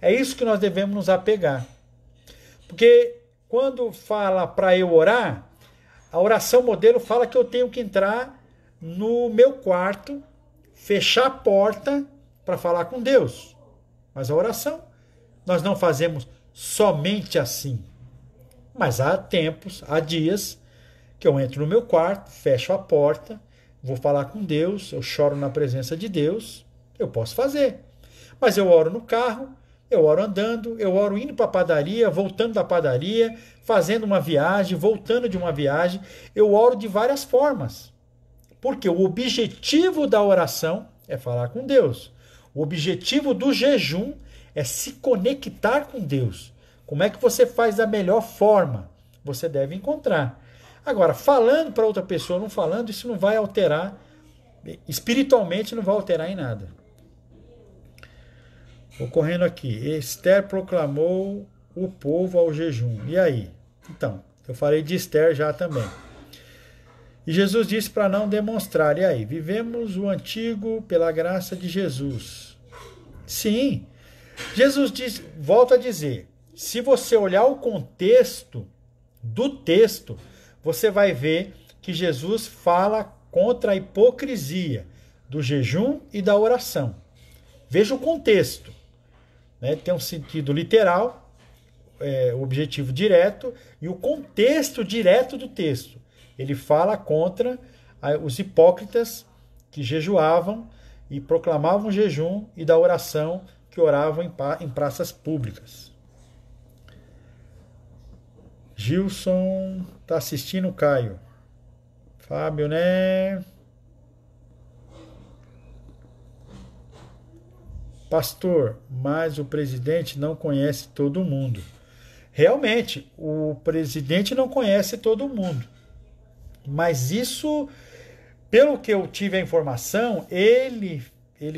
É isso que nós devemos nos apegar. Porque quando fala para eu orar, a oração modelo fala que eu tenho que entrar no meu quarto, fechar a porta para falar com Deus. Mas a oração nós não fazemos somente assim. Mas há tempos, há dias, que eu entro no meu quarto, fecho a porta, vou falar com Deus, eu choro na presença de Deus, eu posso fazer. Mas eu oro no carro, eu oro andando, eu oro indo para a padaria, voltando da padaria, fazendo uma viagem, voltando de uma viagem. Eu oro de várias formas. Porque o objetivo da oração é falar com Deus. O objetivo do jejum é se conectar com Deus. Como é que você faz da melhor forma? Você deve encontrar. Agora, falando para outra pessoa, não falando, isso não vai alterar, espiritualmente não vai alterar em nada. Vou correndo aqui. Esther proclamou o povo ao jejum. E aí? Então, eu falei de Esther já também. E Jesus disse para não demonstrar. E aí? Vivemos o antigo pela graça de Jesus. Sim. Jesus diz, volta a dizer, se você olhar o contexto do texto, você vai ver que Jesus fala contra a hipocrisia do jejum e da oração. Veja o contexto. Né? Tem um sentido literal, o objetivo direto, e o contexto direto do texto. Ele fala contra os hipócritas que jejuavam e proclamavam jejum e da oração que oravam em praças públicas. Gilson está assistindo, Caio. Fábio, né? Pastor, mas o presidente não conhece todo mundo. Realmente, o presidente não conhece todo mundo. Mas isso, pelo que eu tive a informação, ele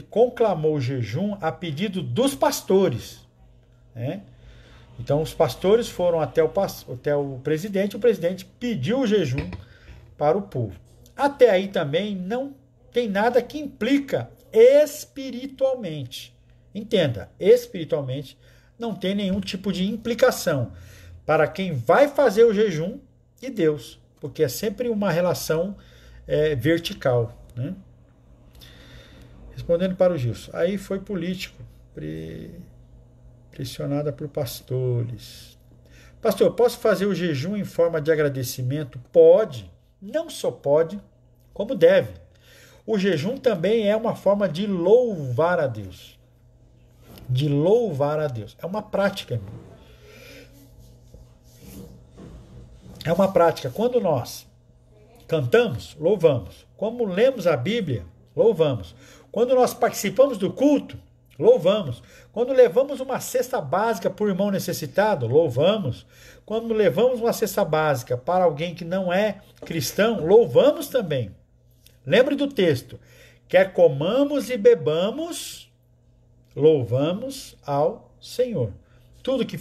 conclamou o jejum a pedido dos pastores. Né? Então, os pastores foram até o presidente pediu o jejum para o povo. Até aí também não tem nada que implica espiritualmente. Entenda, espiritualmente não tem nenhum tipo de implicação para quem vai fazer o jejum e Deus, porque é sempre uma relação vertical. Né? Respondendo para o Gilson, aí foi político, pressionada por pastores. Pastor, posso fazer o jejum em forma de agradecimento? Pode, não só pode, como deve. O jejum também é uma forma de louvar a Deus. De louvar a Deus. É uma prática. É uma prática. Quando nós cantamos, louvamos. Quando lemos a Bíblia, louvamos. Quando nós participamos do culto, louvamos. Quando levamos uma cesta básica para o irmão necessitado, louvamos. Quando levamos uma cesta básica para alguém que não é cristão, louvamos também. Lembre do texto. Quer comamos e bebamos, louvamos ao Senhor. Tudo que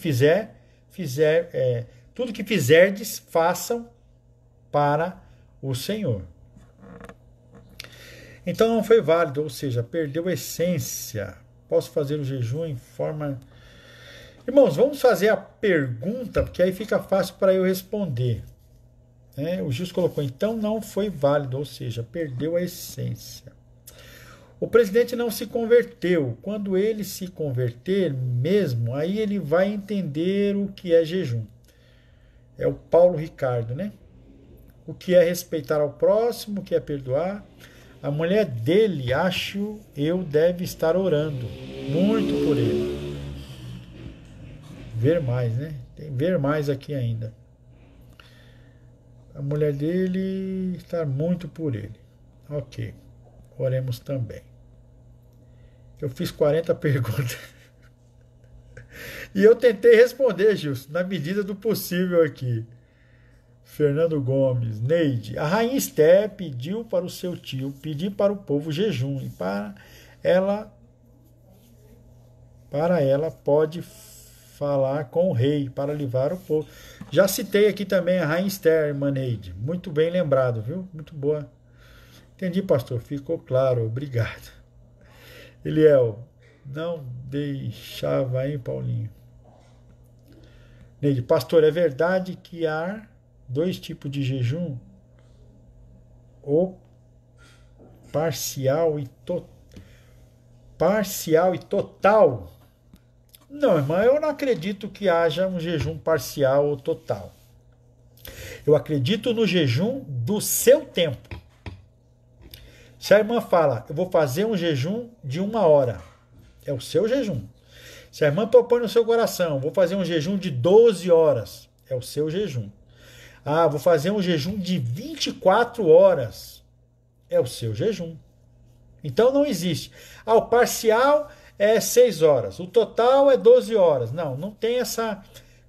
tudo que fizerdes, façam para o Senhor. Então não foi válido, ou seja, perdeu a essência. Posso fazer o jejum em forma... Irmãos, vamos fazer a pergunta, porque aí fica fácil para eu responder. O Gilson colocou, então não foi válido, ou seja, perdeu a essência. O presidente não se converteu. Quando ele se converter mesmo, aí ele vai entender o que é jejum. É o Paulo Ricardo, né? o que é respeitar ao próximo, o que é perdoar. A mulher dele, acho eu, deve estar orando muito por ele. Ver mais, né? Tem ver mais aqui ainda. A mulher dele está muito por ele. Ok. Oremos também. Eu fiz 40 perguntas. E eu tentei responder, Gilson, na medida do possível aqui. Fernando Gomes, Neide, a rainha Esther pediu para o seu tio pedir para o povo jejum e para ela pode falar com o rei para livrar o povo. Já citei aqui também a rainha Esther, irmã Neide. Muito bem lembrado, viu? Muito boa. Entendi, pastor. Ficou claro. Obrigado. Eliel, não deixava, hein, Paulinho? Neide, pastor, é verdade que há 2 tipos de jejum? O parcial e total? Não, irmã, eu não acredito que haja um jejum parcial ou total. Eu acredito no jejum do seu tempo. Se a irmã fala, eu vou fazer um jejum de 1 hora, é o seu jejum. Se a irmã propõe no seu coração, vou fazer um jejum de 12 horas, é o seu jejum. Ah, vou fazer um jejum de 24 horas, é o seu jejum. Então não existe. Ah, o parcial é 6 horas, o total é 12 horas. Não, não tem essa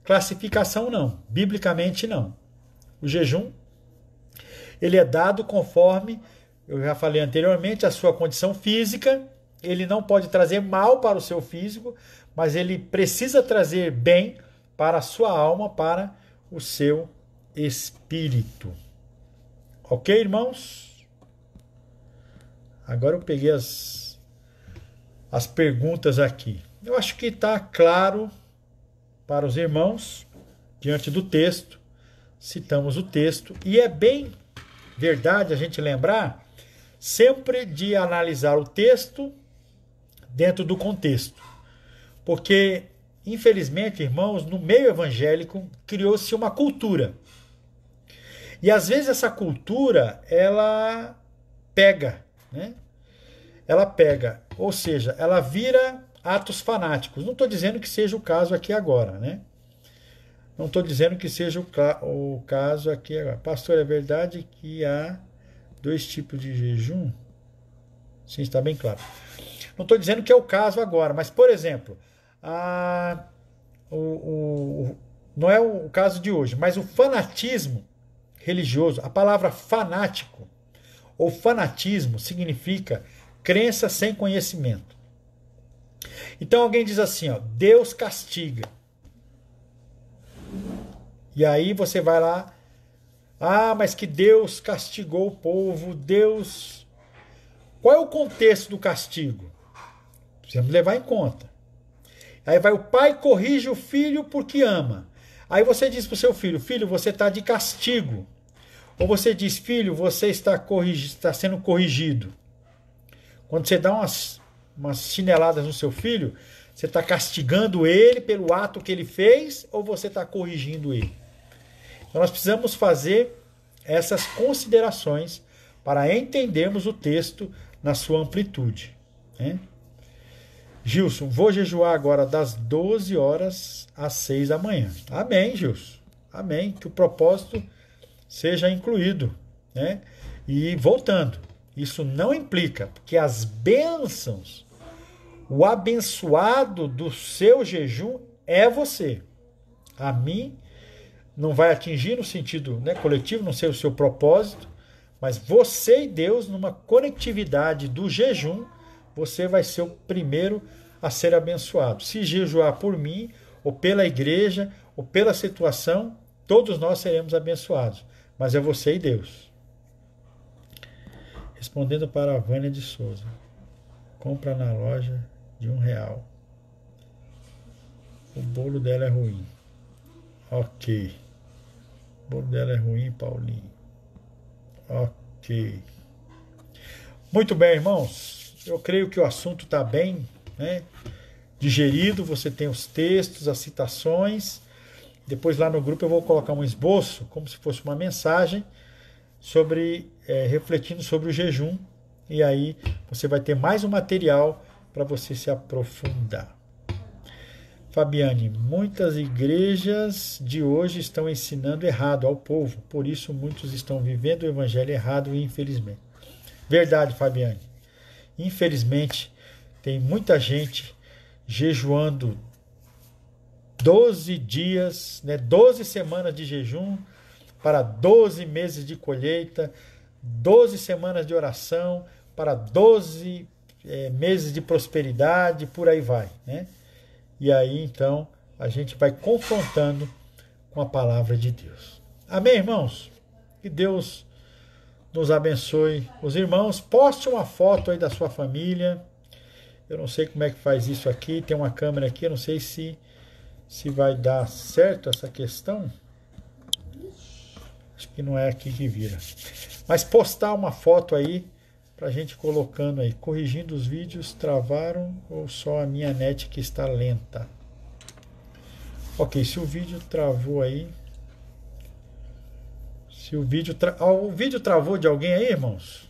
classificação não, biblicamente não. O jejum, ele é dado conforme, eu já falei anteriormente, a sua condição física. Ele não pode trazer mal para o seu físico, mas ele precisa trazer bem para a sua alma, para o seu espírito. Ok, irmãos? Agora eu peguei as perguntas aqui. Eu acho que está claro para os irmãos, diante do texto, citamos o texto, e é bem verdade a gente lembrar sempre de analisar o texto dentro do contexto. Porque, infelizmente, irmãos, no meio evangélico criou-se uma cultura. E às vezes essa cultura, ela pega, né? Ela pega, ou seja, ela vira atos fanáticos. Não estou dizendo que seja o caso aqui agora, né? Não estou dizendo que seja o caso aqui agora. Pastor, é verdade que há 2 tipos de jejum? Sim, está bem claro. Não estou dizendo que é o caso agora, mas, por exemplo, não é o caso de hoje, mas o fanatismo religioso, a palavra fanático ou fanatismo significa crença sem conhecimento. Então alguém diz assim, ó, Deus castiga. E aí você vai lá, mas que Deus castigou o povo, Deus... Qual é o contexto do castigo? Precisamos levar em conta. Aí vai o pai corrige o filho porque ama. Aí você diz para o seu filho, filho, você está de castigo. Ou você diz, filho, você está sendo corrigido. Quando você dá umas chineladas no seu filho, você está castigando ele pelo ato que ele fez ou você está corrigindo ele? Então nós precisamos fazer essas considerações para entendermos o texto na sua amplitude, né? Gilson, vou jejuar agora das 12 horas às 6 da manhã. Amém, Gilson. Amém. Que o propósito seja incluído, né? E voltando, isso não implica que as bênçãos, o abençoado do seu jejum é você. A mim não vai atingir no sentido, né, coletivo, não sei o seu propósito, mas você e Deus, numa conectividade do jejum, você vai ser o primeiro a ser abençoado. Se jejuar por mim, ou pela igreja, ou pela situação, todos nós seremos abençoados. Mas é você e Deus. Respondendo para a Vânia de Souza. Compra na loja de R$1. O bolo dela é ruim. Ok. O bolo dela é ruim, Paulinho. Ok. Muito bem, irmãos. Eu creio que o assunto está bem, né, digerido. Você tem os textos, as citações. Depois lá no grupo eu vou colocar um esboço, como se fosse uma mensagem, refletindo sobre o jejum. E aí você vai ter mais um material para você se aprofundar. Fabiane, muitas igrejas de hoje estão ensinando errado ao povo, por isso muitos estão vivendo o evangelho errado, infelizmente. Verdade, Fabiane. Infelizmente, tem muita gente jejuando 12 dias, 12 semanas de jejum para 12 meses de colheita, 12 semanas de oração para 12 meses de prosperidade, por aí vai, né? E aí, então, a gente vai confrontando com a palavra de Deus. Amém, irmãos? Que Deus nos abençoe. Os irmãos, poste uma foto aí da sua família. Eu não sei como é que faz isso aqui. Tem uma câmera aqui, eu não sei se vai dar certo essa questão. Acho que não é aqui que vira. Mas postar uma foto aí, pra gente colocando aí, corrigindo os vídeos, travaram ou só a minha net que está lenta? Ok, se o vídeo travou aí, o vídeo travou de alguém aí, irmãos?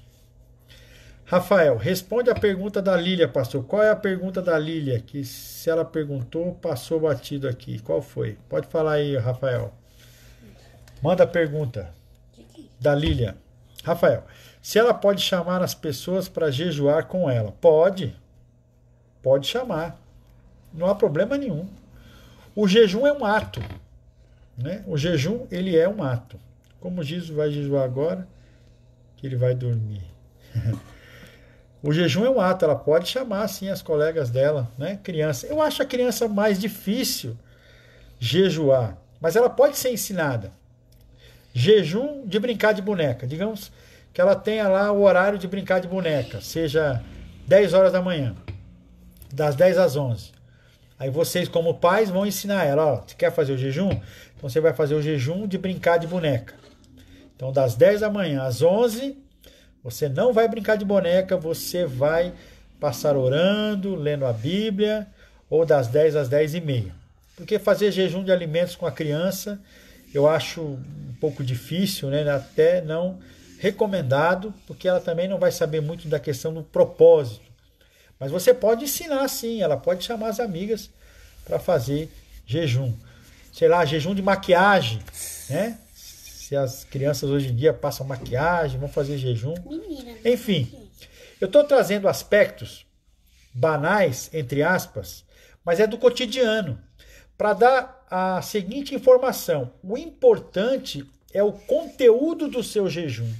Rafael, responde a pergunta da Lília, pastor. Qual é a pergunta da Lília? Que se ela perguntou, passou batido aqui. Qual foi? Pode falar aí, Rafael. Manda a pergunta da Lília. Rafael, se ela pode chamar as pessoas para jejuar com ela? Pode chamar. Não há problema nenhum. O jejum é um ato, né? O jejum, ele é um ato. Como Jesus vai jejuar agora, que ele vai dormir. O jejum é um ato, ela pode chamar sim as colegas dela, né? Criança. Eu acho a criança mais difícil jejuar, mas ela pode ser ensinada. Jejum de brincar de boneca. Digamos que ela tenha lá o horário de brincar de boneca, seja 10 horas da manhã, das 10 às 11. Aí vocês, como pais, vão ensinar ela, ó, você quer fazer o jejum? Então você vai fazer o jejum de brincar de boneca. Então das 10 da manhã às 11, você não vai brincar de boneca, você vai passar orando, lendo a Bíblia, ou das 10 às 10h30. Porque fazer jejum de alimentos com a criança, eu acho um pouco difícil, né? Até não recomendado, porque ela também não vai saber muito da questão do propósito. Mas você pode ensinar sim, ela pode chamar as amigas para fazer jejum. Sei lá, jejum de maquiagem, né? Se as crianças hoje em dia passam maquiagem, vão fazer jejum. Enfim, eu estou trazendo aspectos banais, entre aspas, mas é do cotidiano, para dar a seguinte informação. O importante é o conteúdo do seu jejum.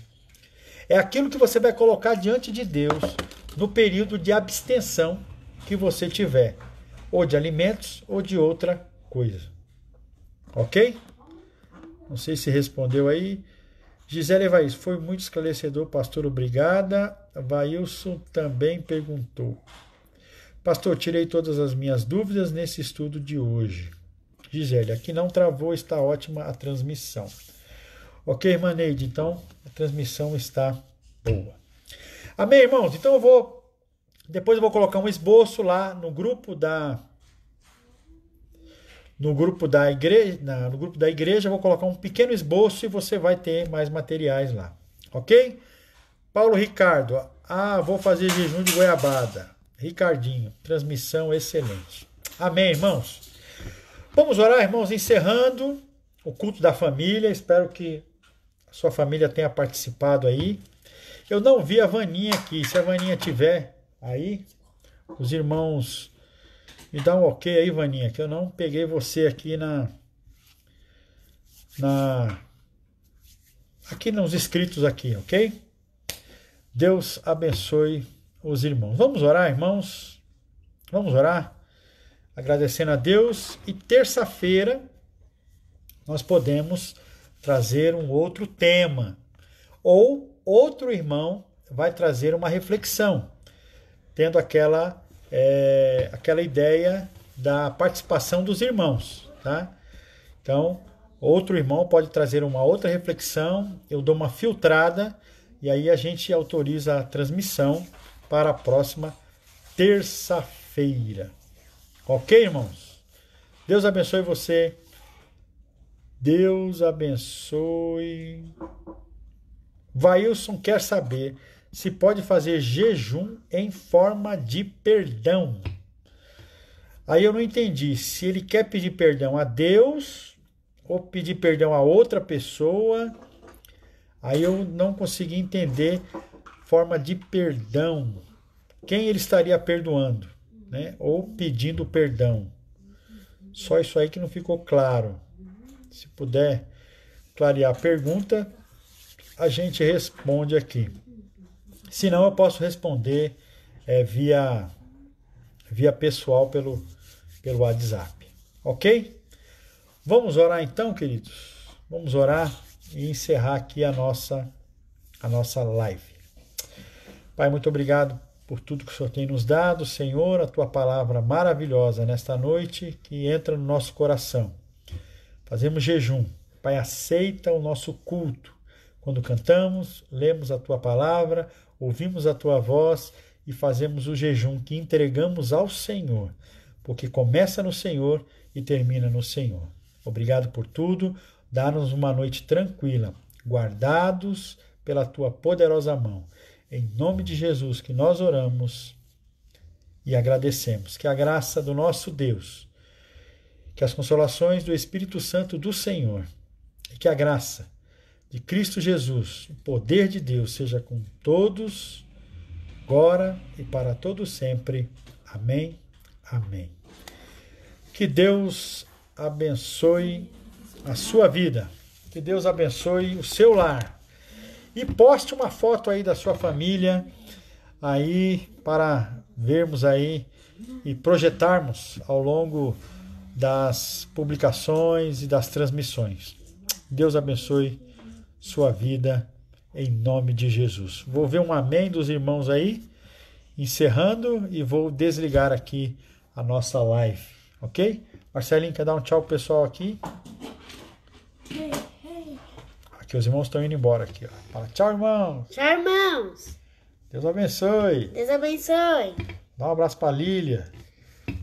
É aquilo que você vai colocar diante de Deus no período de abstenção que você tiver, ou de alimentos ou de outra coisa. Ok? Não sei se respondeu aí. Gisele Evaís, foi muito esclarecedor, pastor, obrigada. Vailson também perguntou. Pastor, tirei todas as minhas dúvidas nesse estudo de hoje. Gisele, aqui não travou, está ótima a transmissão. Ok, irmã Neide, então a transmissão está boa. Amém, irmãos? Então depois eu vou colocar um esboço lá no grupo da igreja, vou colocar um pequeno esboço e você vai ter mais materiais lá. Ok? Paulo Ricardo, vou fazer jejum de goiabada. Ricardinho, transmissão excelente. Amém, irmãos? Vamos orar, irmãos, encerrando o culto da família. Espero que a sua família tenha participado aí. Eu não vi a Vaninha aqui. Se a Vaninha tiver aí, os irmãos me dá um ok aí, Vaninha, que eu não peguei você aqui aqui nos inscritos aqui, ok? Deus abençoe os irmãos. Vamos orar, irmãos? Vamos orar? Agradecendo a Deus. E terça-feira nós podemos trazer um outro tema. Ou outro irmão vai trazer uma reflexão, tendo aquela ideia da participação dos irmãos, tá? Então, outro irmão pode trazer uma outra reflexão, eu dou uma filtrada e aí a gente autoriza a transmissão para a próxima terça-feira. Ok, irmãos? Deus abençoe você. Deus abençoe Vailson quer saber se pode fazer jejum em forma de perdão. Aí eu não entendi se ele quer pedir perdão a Deus ou pedir perdão a outra pessoa. Aí eu não consegui entender forma de perdão. Quem ele estaria perdoando, né? Ou pedindo perdão. Só isso aí que não ficou claro. Se puder clarear a pergunta, a gente responde aqui. Se não, eu posso responder via pessoal pelo WhatsApp. Ok? Vamos orar então, queridos? Vamos orar e encerrar aqui a nossa live. Pai, muito obrigado por tudo que o Senhor tem nos dado, Senhor, a Tua palavra maravilhosa nesta noite que entra no nosso coração. Fazemos jejum. Pai, aceita o nosso culto. Quando cantamos, lemos a Tua palavra, ouvimos a Tua voz e fazemos o jejum que entregamos ao Senhor, porque começa no Senhor e termina no Senhor. Obrigado por tudo. Dá-nos uma noite tranquila, guardados pela Tua poderosa mão. Em nome de Jesus que nós oramos e agradecemos. Que a graça do nosso Deus, que as consolações do Espírito Santo do Senhor e que a graça de Cristo Jesus, o poder de Deus, seja com todos, agora e para todos sempre. Amém. Amém. Que Deus abençoe a sua vida. Que Deus abençoe o seu lar. E poste uma foto aí da sua família aí para vermos aí e projetarmos ao longo das publicações e das transmissões. Deus abençoe sua vida em nome de Jesus. Vou ver um amém dos irmãos aí, encerrando, e vou desligar aqui a nossa live, ok? Marcelinho, quer dar um tchau pro pessoal aqui? Aqui os irmãos estão indo embora aqui, ó. Fala tchau, irmãos. Tchau, irmãos. Deus abençoe. Deus abençoe. Dá um abraço pra Lília.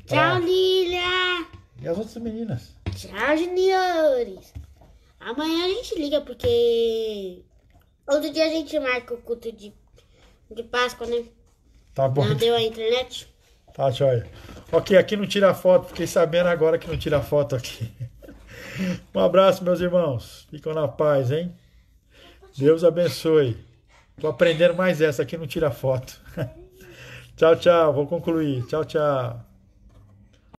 Tchau, Lília. E as outras meninas. Tchau, juniores. Amanhã a gente liga, porque outro dia a gente marca o culto de Páscoa, né? Tá bom. Não deu a internet? Tá, joia. Ok, aqui não tira foto. Fiquei sabendo agora que não tira foto aqui. Um abraço, meus irmãos. Ficam na paz, hein? Deus abençoe. Tô aprendendo mais essa aqui, não tira foto. Tchau, tchau. Vou concluir. Tchau, tchau.